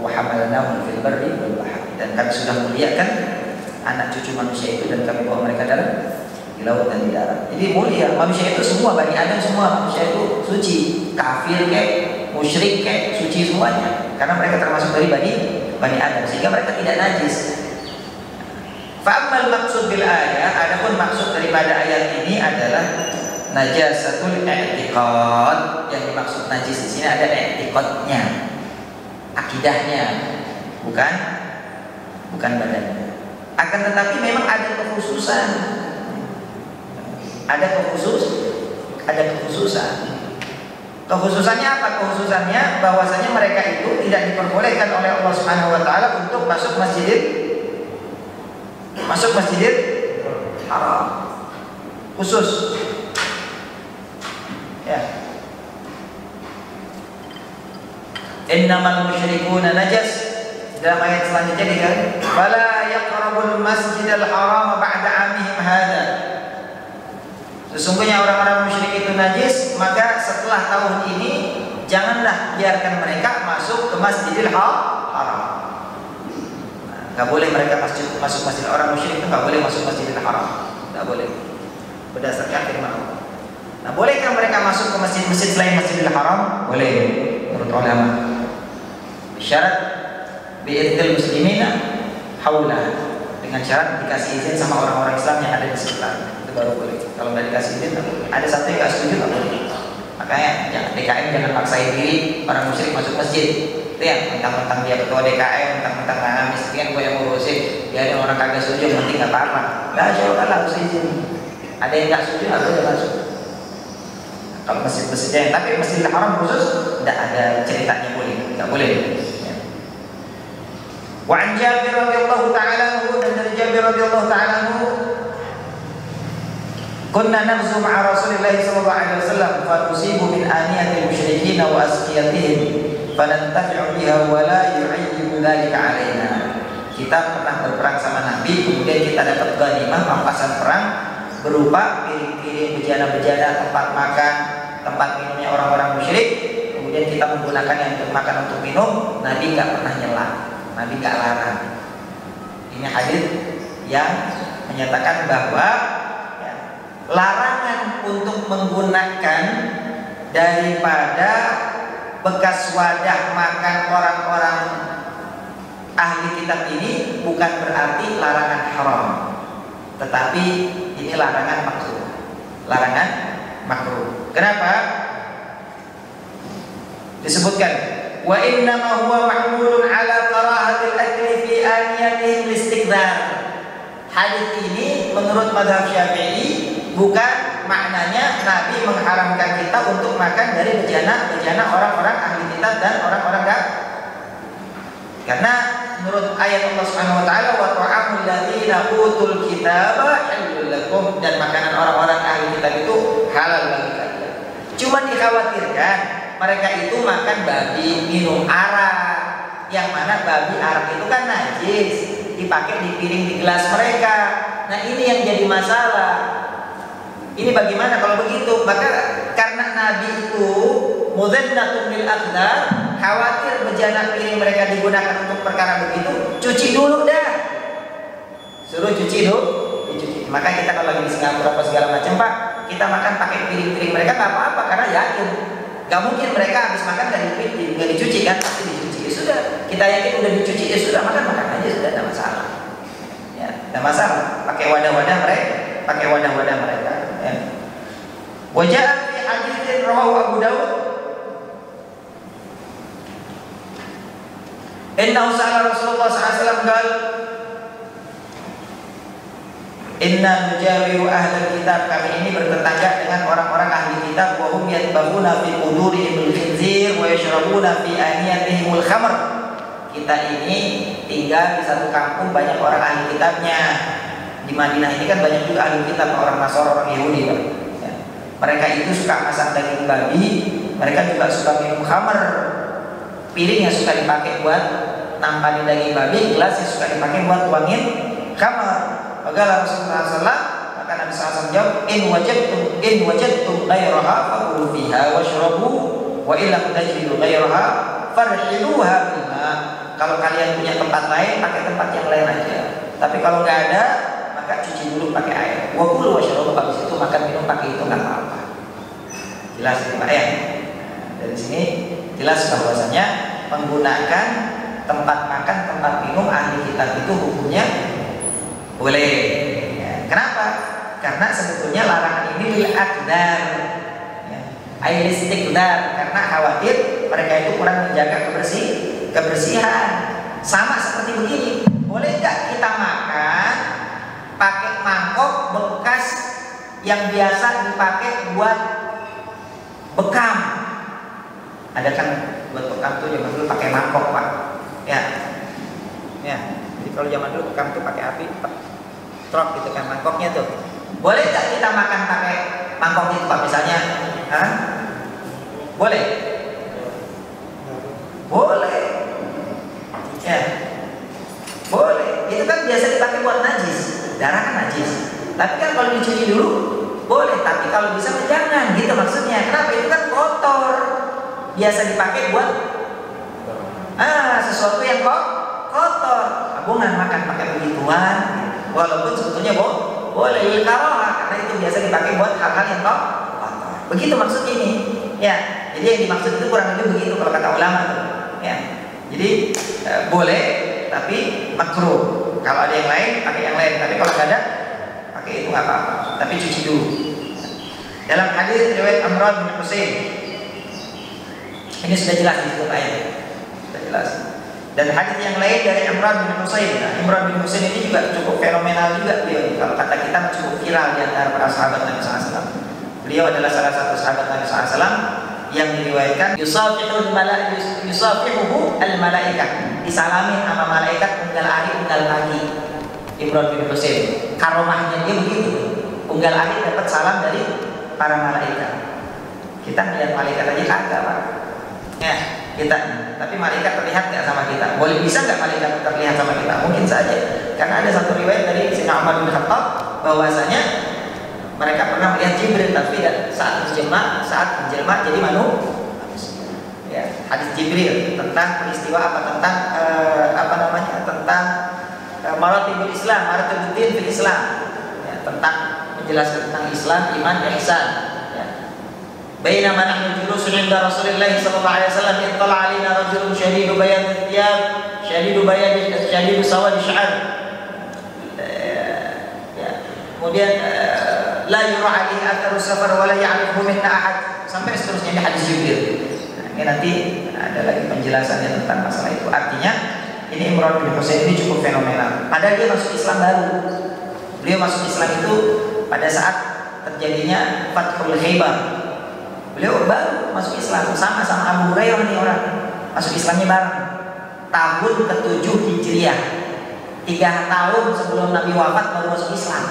wa hamalnahum fil barri wal bahri." Dan kami sudah muliakan anak cucu manusia itu dan kami bawa mereka di laut dan di darat. Jadi mulia manusia itu semua, Bani Adam semua manusia itu suci, kafir kayak musyrik kayak suci semuanya. Karena mereka termasuk dari Bani Adam, sehingga mereka tidak najis. Fa'amal maksud bil ayat, adapun maksud daripada ayat ini adalah najasatul i'tiqad. Yang dimaksud najis di sini ada i'tiqadnya, akidahnya, bukan badannya. Akan tetapi memang ada kekhususan. Ada kekhususan. Kekhususannya apa? Kekhususannya bahwasanya mereka itu tidak diperbolehkan oleh Allah Subhanahu wa taala untuk masuk masjidil Haram. Khusus. Ya. Innamal musyrikuuna najas. Dalam ayat selanjutnya dikatakan, "Fala yaqrabul masjidal haram ba'da 'amihim hadza." Sesungguhnya orang-orang musyrik itu najis, maka setelah tahun ini janganlah biarkan mereka masuk ke Masjidil Haram. Nggak boleh mereka masuk masjid. Orang musyrik itu nggak boleh masuk Masjidil Haram, nggak boleh. Berdasarkan firman Allah. Nah, bolehkah mereka masuk ke masjid-masjid selain Masjidil Haram? Boleh, menurut ulama. Syarat bi'idil muslimina haulah, dengan syarat dikasih izin sama orang-orang Islam yang ada di sekitar. Itu baru boleh. Kalau nggak dikasih izin, ada satu yang nggak setuju, nggak boleh. Makanya DKM jangan paksain diri orang musyrik masuk masjid. Itu yang mentang-mentang dia ketua DKM, mentang-mentang ngamis, itu kan gue yang ngurusin. Dia ada orang kagak setuju, yang penting nggak apa-apa. Nggak, jauh harus izin. Ada yang nggak setuju, nggak boleh masuk. Kalau masjid-masjidnya yang tapi Masjidil Haram khusus, tidak ada ceritanya boleh, nggak boleh. Wa an Jabir radhiyallahu ta'ala anhu, dan dari Jabir radhiyallahu ta'ala anhu, kunna nagzu ma'a Rasulillah sallallahu alaihi wasallam fa nusibu min aniyatil musyrikin wa asqiyatihim fanantafi'u biha wa la yu'ayyibu dzalika alaina. Kita pernah berperang sama Nabi, kemudian kita dapat ghanimah rampasan perang berupa piring-piring, bejana-bejana, tempat makan, tempat minumnya orang-orang musyrik. Kemudian kita menggunakan yang untuk makan, untuk minum. Nabi nggak pernah nyela, Nabi nggak larang. Ini hadis yang menyatakan bahwa larangan untuk menggunakan daripada bekas wadah makan orang-orang ahli kitab ini bukan berarti larangan haram, tetapi ini larangan makruh. Larangan makruh. Kenapa? Disebutkan wa innama huwa mahmulun ala karahatil akli fi aniyatihim listiqdar. Hadis ini menurut mazhab Syafi'i bukan maknanya Nabi mengharamkan kita untuk makan dari bejana orang-orang ahli kitab dan orang-orang kafir. Karena menurut ayat Allah Subhanahu wa taala, wa ta'amul ladzina utul kitaba halal lakum, dan makanan orang-orang ahli kitab itu halal bagi kalian. Cuma dikhawatirkan mereka itu makan babi, minum arak, yang mana babi arak itu kan najis, dipakai di piring, di gelas mereka. Nah, ini yang jadi masalah. Ini bagaimana kalau begitu? Maka karena Nabi itu mudzannatun lil aqdar, khawatir bejana piring mereka digunakan untuk perkara begitu, cuci dulu dah. Suruh cuci dulu, dicuci. Maka kita kalau lagi di Singapura apa segala macam, Pak, kita makan pakai piring-piring mereka nggak apa-apa, karena yakin nggak mungkin mereka habis makan dari piring nggak dicuci kan, pasti dicuci. Ya sudah, kita yakin udah dicuci, ya sudah, makan aja, sudah, tidak masalah. Ya, tidak masalah. Pakai wadah-wadah mereka. Ya. Wajah fi haditsin rawahu Abu Dawud, innahu sa'ala Rasulullah sallallahu alaihi wasallam qala Inna nujawiru ahlul kitab, kami ini bertetangga dengan orang-orang ahli kitab. Wa hum yatbahuna fi qudurihimul khinzir wa yashrabuna fi aniyatihimul khamr. Kita ini tinggal di satu kampung banyak orang ahli kitabnya. Di Madinah ini kan banyak juga ahli kitab, orang Nasara, orang Yahudi, Pak. Ya. Mereka itu suka masak daging babi, mereka juga suka minum khamr. Piring yang suka dipakai buat nampanin daging babi, gelas yang suka dipakai buat tuangin khamr. Maka Rasulullah SAW, maka Nabi SAW jawab, in wajadtum ghairaha faqulu fiha washrabu wa illam tajidu ghairaha farhiluha bilma. Kalau kalian punya tempat lain, pakai tempat yang lain aja. Tapi kalau nggak ada, maka cuci dulu pakai air. Wa kulu washrabu, habis itu makan minum pakai itu nggak apa-apa. Jelas ini Pak ya. Dari sini jelas bahwasanya menggunakan tempat makan, tempat minum ahli kitab itu hukumnya boleh. Ya. Kenapa? Karena sebetulnya larangan ini lil aqdar, ya. Ailistikdar, karena khawatir mereka itu kurang menjaga kebersihan. Sama seperti begini, boleh nggak kita makan pakai mangkok bekas yang biasa dipakai buat bekam? Ada kan buat bekam tuh zaman dulu pakai mangkok Pak. Ya. Jadi kalau zaman dulu bekam tuh pakai api, truk gitu kan mangkoknya tuh. Boleh nggak kita makan pakai mangkok itu Pak misalnya? Hah? Boleh? Boleh. Ya. Boleh. Itu kan biasa dipakai buat najis. Darah kan najis. Tapi kan kalau dicuci dulu boleh. Tapi kalau bisa jangan gitu maksudnya. Kenapa? Itu kan kotor. Biasa dipakai buat sesuatu yang kotor. Hubungan makan pakai begituan. Walaupun sebetulnya boleh karoha, karena itu biasa dipakai buat hal-hal yang kotor. Begitu maksud ini. Ya, jadi yang dimaksud itu kurang lebih begitu kalau kata ulama tuh. Ya, jadi boleh, tapi makruh. Kalau ada yang lain, pakai yang lain. Tapi kalau nggak ada, pakai itu nggak apa-apa. Tapi cuci dulu. Dalam hadis riwayat Imran bin Husain, ini sudah jelas di situ ayat. Sudah jelas. Dan hadis yang lain dari Imran bin Husain. Nah, Imran bin Husain ini juga cukup fenomenal juga beliau. Kalau kata kita cukup viral di antara para sahabat Nabi SAW. Beliau adalah salah satu sahabat Nabi SAW yang diriwayatkan yusafihu al-malaikah, disalami sama malaikat unggal hari unggal pagi. Imran bin Husain, karomahnya dia begitu. Unggal hari dapat salam dari para malaikat. Kita melihat malaikat aja kagak Pak. Ya, kita. Tapi malaikat terlihat nggak sama kita? Boleh bisa nggak malaikat terlihat sama kita? Mungkin saja. Karena ada satu riwayat dari Sayyidina Umar bin Khattab bahwasanya mereka pernah melihat Jibril, tapi saat menjelma jadi manusia. Ya, hadis Jibril tentang peristiwa tentang tentang maratibul Islam, maratibul din fil Islam. Ya, tentang menjelaskan tentang Islam, iman, ihsan. Bainama nahnu julusun 'inda Rasulillah sallallahu alaihi wasallam ittala 'alaina rajulun shadidu bayad thiyab shadidu sawad sya'ar. Kemudian la yura 'alaihi atharu safar wa la ya'rifu minna ahad, sampai seterusnya di hadis Jibril. Nah, ini nanti ada lagi penjelasannya tentang masalah itu. Artinya ini Imran bin Husain ini cukup fenomenal. Padahal dia masuk Islam baru. Beliau masuk Islam itu pada saat terjadinya Fathul Khaybar. Beliau baru masuk Islam sama Abu Hurairah nih orang masuk Islamnya bareng tahun ke-7 Hijriah, 3 tahun sebelum Nabi wafat baru masuk Islam.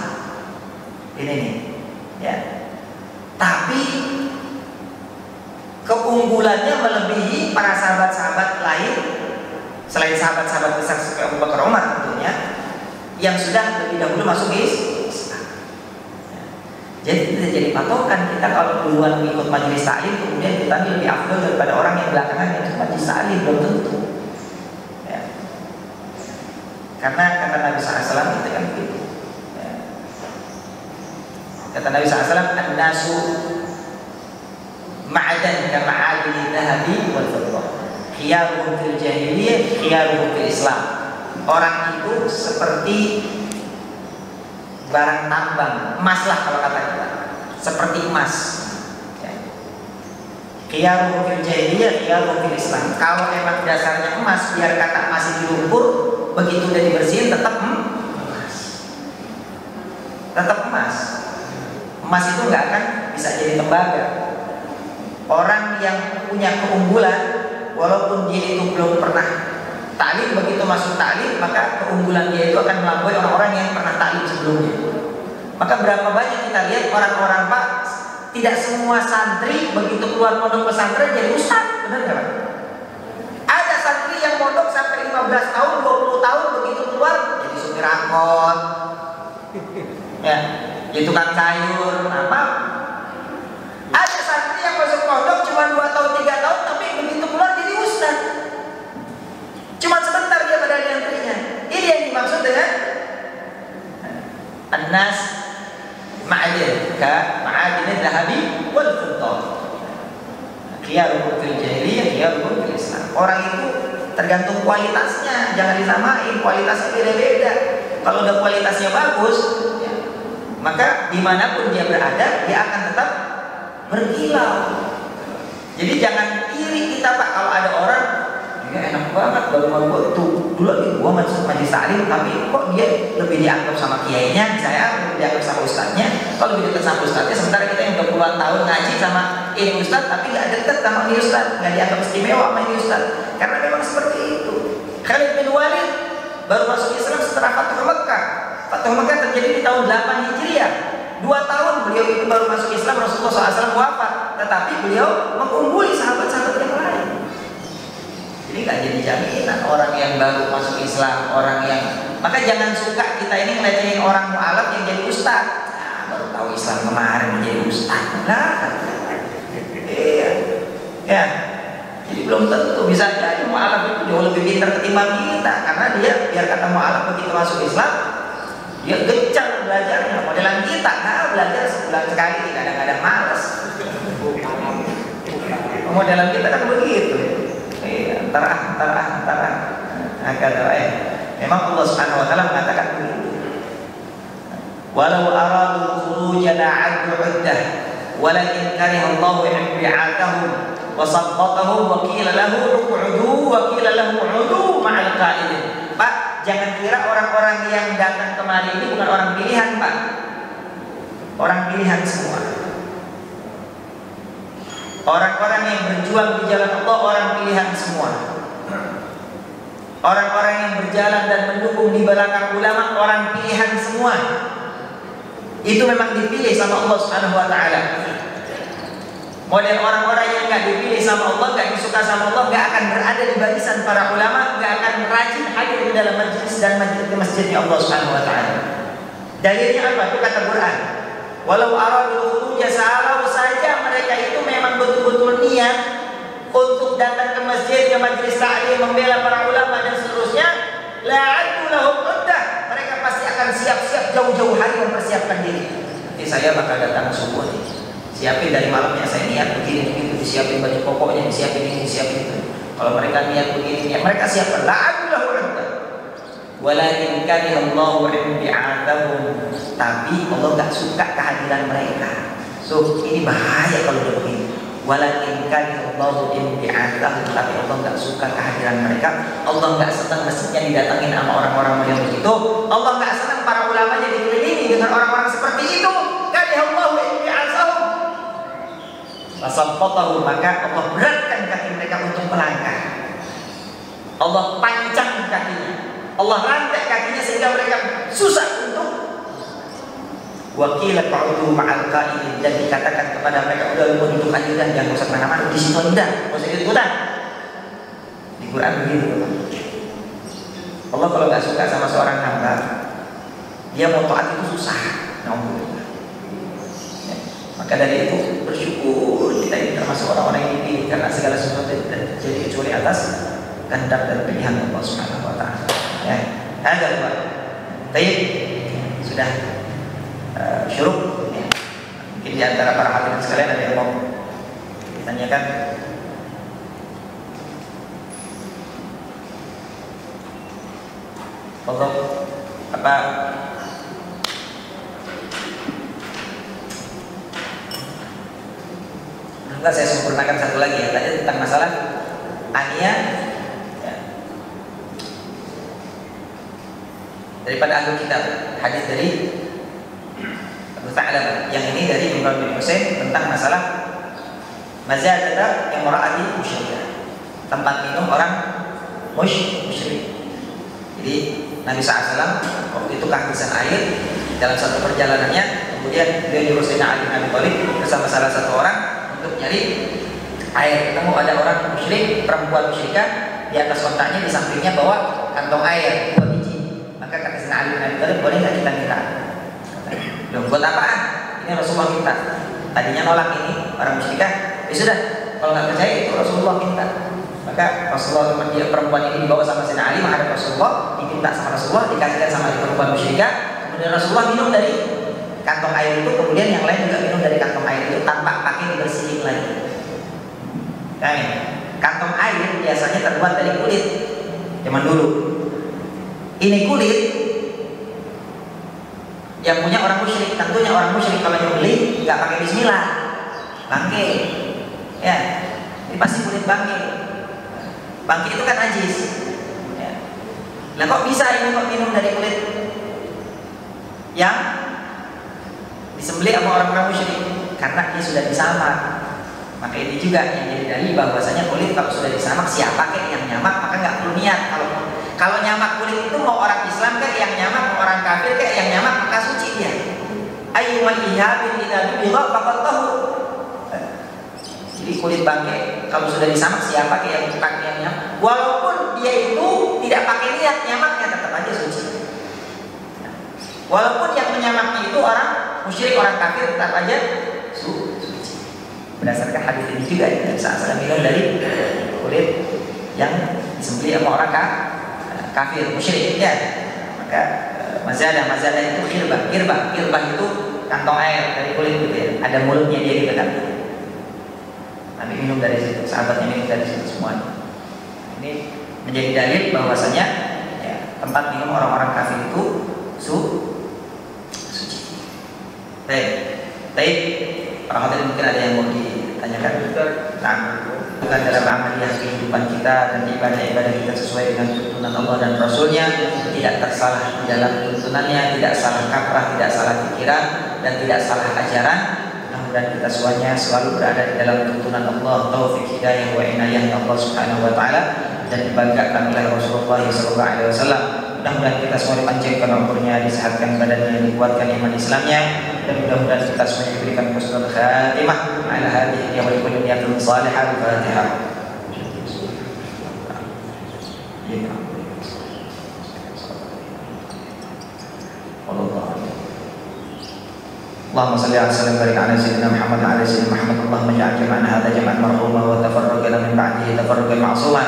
Ini nih, ya. Tapi keunggulannya melebihi para sahabat-sahabat lain selain sahabat-sahabat besar seperti Abu Bakar, Umar tentunya, yang sudah lebih dahulu masuk Islam. Jadi tidak jadi patokan kita kalau duluan ikut majelis taklim kemudian kita lebih afdal daripada orang yang belakangan yang ikut majelis taklim, belum tentu. Ya. Karena kata Nabi SAW itu kan begitu. Ya. Kata Nabi SAW, an-nasu ma'adan kama'adili dhahabi wal fiddah, khiyaruhum fil jahiliyah, khiyaruhum fil Islam. Orang itu seperti barang tambang, emas lah kalau kata kita, seperti emas. Khiyaruhum fil jahiliyah, khiyaruhum fil Islam. Kalau memang dasarnya emas, biar kata masih di lumpur, begitu udah dibersihin tetap emas. Emas itu nggak akan bisa jadi tembaga. Orang yang punya keunggulan, walaupun dia itu belum pernah taklim, begitu masuk taklim maka keunggulan dia itu akan melampaui orang-orang yang pernah taklim sebelumnya. Maka berapa banyak kita lihat orang-orang Pak, tidak semua santri begitu keluar pondok pesantren jadi ustaz, benar nggak Pak? Ada santri yang mondok sampai 15 tahun, 20 tahun begitu keluar jadi supir angkot, ya, jadi tukang sayur, apa? Ada santri yang masuk pondok cuma 2 tahun, 3 tahun, tapi begitu keluar jadi ustaz. Cuma sebentar dia pada antrinya. Ini yang dimaksud dengan an-nas ma'adin ka ma'adin dhahabi wal fiddah. Khiyarukum fil jahiliyah, khiyarukum fil Islam. Orang itu tergantung kualitasnya, jangan disamain, kualitasnya beda-beda. Kalau udah kualitasnya bagus, ya, maka dimanapun dia berada, dia akan tetap berkilau. Jadi jangan iri kita Pak kalau ada orang, dia enak banget baru gua tuh dulu lagi gua masuk majelis taklim tapi kok dia lebih dianggap sama kiainya, saya lebih dianggap sama ustadznya. Kalau lebih dekat sama ustadznya, sementara kita yang udah puluhan tahun ngaji sama ini ustadz tapi nggak dekat sama ini ustadz, nggak dianggap istimewa sama ini ustadz. Karena memang seperti itu. Khalid bin Walid baru masuk Islam setelah Fathu Mekah. Fathu Mekah terjadi di tahun 8 Hijriah. 2 tahun beliau itu baru masuk Islam, Rasulullah SAW wafat, tetapi beliau mengungguli sahabat-sahabat yang lain. Jadi nggak jadi jaminan orang yang baru masuk Islam, orang yang, maka jangan suka kita ini ngelecehin orang mu'alaf yang jadi ustaz. Nah, baru tahu Islam kemarin menjadi ustaz. Nah, iya, ya. Jadi belum tentu, bisa jadi mu'alaf itu jauh lebih pintar ketimbang kita, karena dia biar kata mu'alaf begitu masuk Islam, dia gencar belajarnya. Modelan kita, nah belajar sebulan sekali, kadang-kadang malas. Modelan kita kan begitu. Antara. Memang Allah Subhanahu wa taala mengatakan begitu. Walau aradu khuruja la'addu 'uddah walakin kariha Allah bi'atahum wa saqqatahum wa qila lahu uq'udu wa qila lahu 'udu ma'al qa'idin. Pak, jangan kira orang-orang yang datang kemari ini bukan orang pilihan, Pak. Orang pilihan semua. Orang-orang yang berjuang di jalan Allah orang pilihan semua. Orang-orang yang berjalan dan mendukung di belakang ulama orang pilihan semua. Itu memang dipilih sama Allah Subhanahu wa taala. Model orang-orang yang enggak dipilih sama Allah, enggak disuka sama Allah, enggak akan berada di barisan para ulama, enggak akan rajin hadir di dalam majelis dan majelis di masjidnya Allah Subhanahu wa taala. Dalilnya apa? Itu kata Quran. Walau aradul khuruja sa'alau saja mereka itu memang betul-betul niat untuk datang ke masjid, ke majelis taklim, membela para ulama dan seterusnya, la'addu lahum uddah. Mereka pasti akan siap-siap jauh-jauh hari mempersiapkan diri. Nanti saya bakal datang subuh nih. Siapin dari malamnya, saya niat begini begitu, disiapin baju pokoknya, disiapin ini, disiapin itu. Kalau mereka niat begini, niat mereka siapkan. La'addu lahum uddah. Walakin karihallahu bi'atahum, tapi Allah enggak suka kehadiran mereka. So ini bahaya kalau udah begini. Walakin karihallahu bi'atahum, tapi Allah enggak suka kehadiran mereka. Allah enggak senang masjidnya didatangin sama orang-orang yang begitu. Allah enggak senang para ulamanya dikelilingi dengan orang-orang seperti itu. Karihallahu bi'atahum, fasabbatahu, maka Allah beratkan kaki mereka untuk melangkah. Allah pancang kakinya, Allah rantai kakinya sehingga mereka susah untuk wakil qa'udu ma'al qa'idin, dan dikatakan kepada mereka udah duduk aja dan jangan usah kemana-mana, di situ udah, enggak usah ikut-ikutan. Di Quran begitu. Allah kalau nggak suka sama seorang hamba, dia mau taat itu susah. Alhamdulillah. Ya. Maka dari itu bersyukur kita ini termasuk orang-orang yang dipilih, karena segala sesuatu tidak terjadi kecuali atas kehendak dan pilihan Allah Subhanahu wa taala. Ya, ada Pak. Baik, sudah syuruk. Ya. Mungkin di antara para hadirin sekalian ada yang mau ditanyakan. Pokok apa? Enggak, saya sempurnakan satu lagi ya. Tadi tentang masalah ania. Daripada ahli kitab, hadis dari Abu Tha'labah, yang ini dari Imran bin Husain tentang masalah mazadata imra'ati musyrikah, tempat minum orang musyrik. Jadi Nabi SAW waktu itu kehabisan air dalam satu perjalanannya, kemudian beliau nyuruh Sayyidina Ali bin Abi Thalib bersama salah satu orang untuk nyari air. Ketemu ada orang musyrik, perempuan musyrikah, di atas otaknya di sampingnya bawa kantong air 2 biji. Maka kata Sayyidina Ali bin Abi Thalib, boleh nggak kita minta? Loh, buat apaan? Ini Rasulullah minta. Tadinya nolak ini orang musyrikah. Ya sudah, kalau nggak percaya itu Rasulullah minta. Maka Rasulullah, perempuan ini dibawa sama Sayyidina Ali menghadap Rasulullah, diminta sama Rasulullah, dikasihkan sama perempuan musyrikah. Kemudian Rasulullah minum dari kantong air itu, kemudian yang lain juga minum dari kantong air itu tanpa pakai dibersihin lagi. Nah, kantong air biasanya terbuat dari kulit zaman dulu. Ini kulit yang punya orang musyrik. Tentunya orang musyrik kalau yang beli nggak pakai bismillah, bangke, ya, ini pasti kulit bangke. Bangke itu kan najis. Ya. Lah kok bisa ini kok minum dari kulit yang disembelih sama orang-orang musyrik? Karena dia sudah disamak. Maka ini juga yang jadi dalil bahwasanya kulit kalau sudah disamak, siapa kek yang nyamak maka nggak perlu niat. Kalau nyamak kulit itu mau orang Islam kek yang nyamak, mau orang kafir kek yang nyamak, maka suci dia. Ayyumal ihabin idza dubigha faqad tahu. Jadi kulit bangke kalau sudah disamak, siapa kek yang pakai yang nyamak, walaupun dia itu tidak pakai niat, nyamaknya tetap aja suci. Walaupun yang menyamaknya itu orang musyrik, orang kafir, tetap aja suci. Berdasarkan hadis ini juga ya, saat minum dari kulit yang disembelih sama orang kafir, musyrik ya. Maka mazadah itu kirbah itu kantong air dari kulit gitu ya. Ada mulutnya dia gitu kan. Nabi minum dari situ, sahabatnya minum dari situ semuanya. Ini menjadi dalil bahwasanya ya, tempat minum orang-orang kafir itu suci. Baik. Para hadirin mungkin ada yang mau ditanyakan? Nah, bukan dalam amaliyah kehidupan kita dan ibadah-ibadah kita sesuai dengan tuntunan Allah dan Rasulnya, tidak tersalah di dalam tuntunannya, tidak salah kaprah, tidak salah pikiran, dan tidak salah ajaran. Mudah-mudahan kita semuanya selalu berada di dalam tuntunan Allah, taufik hidayah wa inayah Allah Subhanahu wa taala, dan dibanggakan oleh Rasulullah SAW. Mudah-mudahan kita semua dipanjangkan umurnya, disehatkan badannya, dikuatkan iman Islamnya, dan mudah-mudahan kita semua diberikan husnul khatimah ala hadhihi wa kulli niyatin salihah. Al-Fatihah. اللهم صل على وسلم وبارك على سيدنا محمد وعلى سيدنا محمد. اللهم اجعل جمعنا هذا جمعا مرحوما وتفرقنا من بعده تفرقا معصوما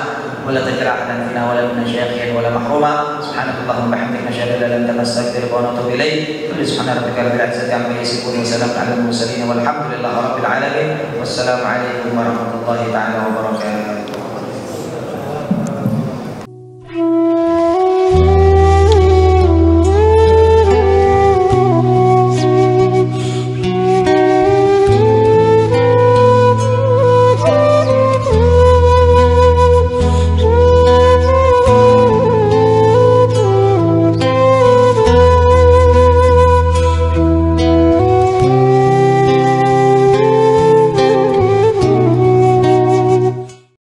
ولا تجعل احدا فينا ولا منا شيخا ولا محروما. سبحانك اللهم وبحمدك نشهد ان لا اله الا انت نستغفرك ونتوب اليك. سبحان ربك رب العزه عما يصفون وسلام على المرسلين والحمد لله رب العالمين. والسلام عليكم ورحمه الله تعالى وبركاته.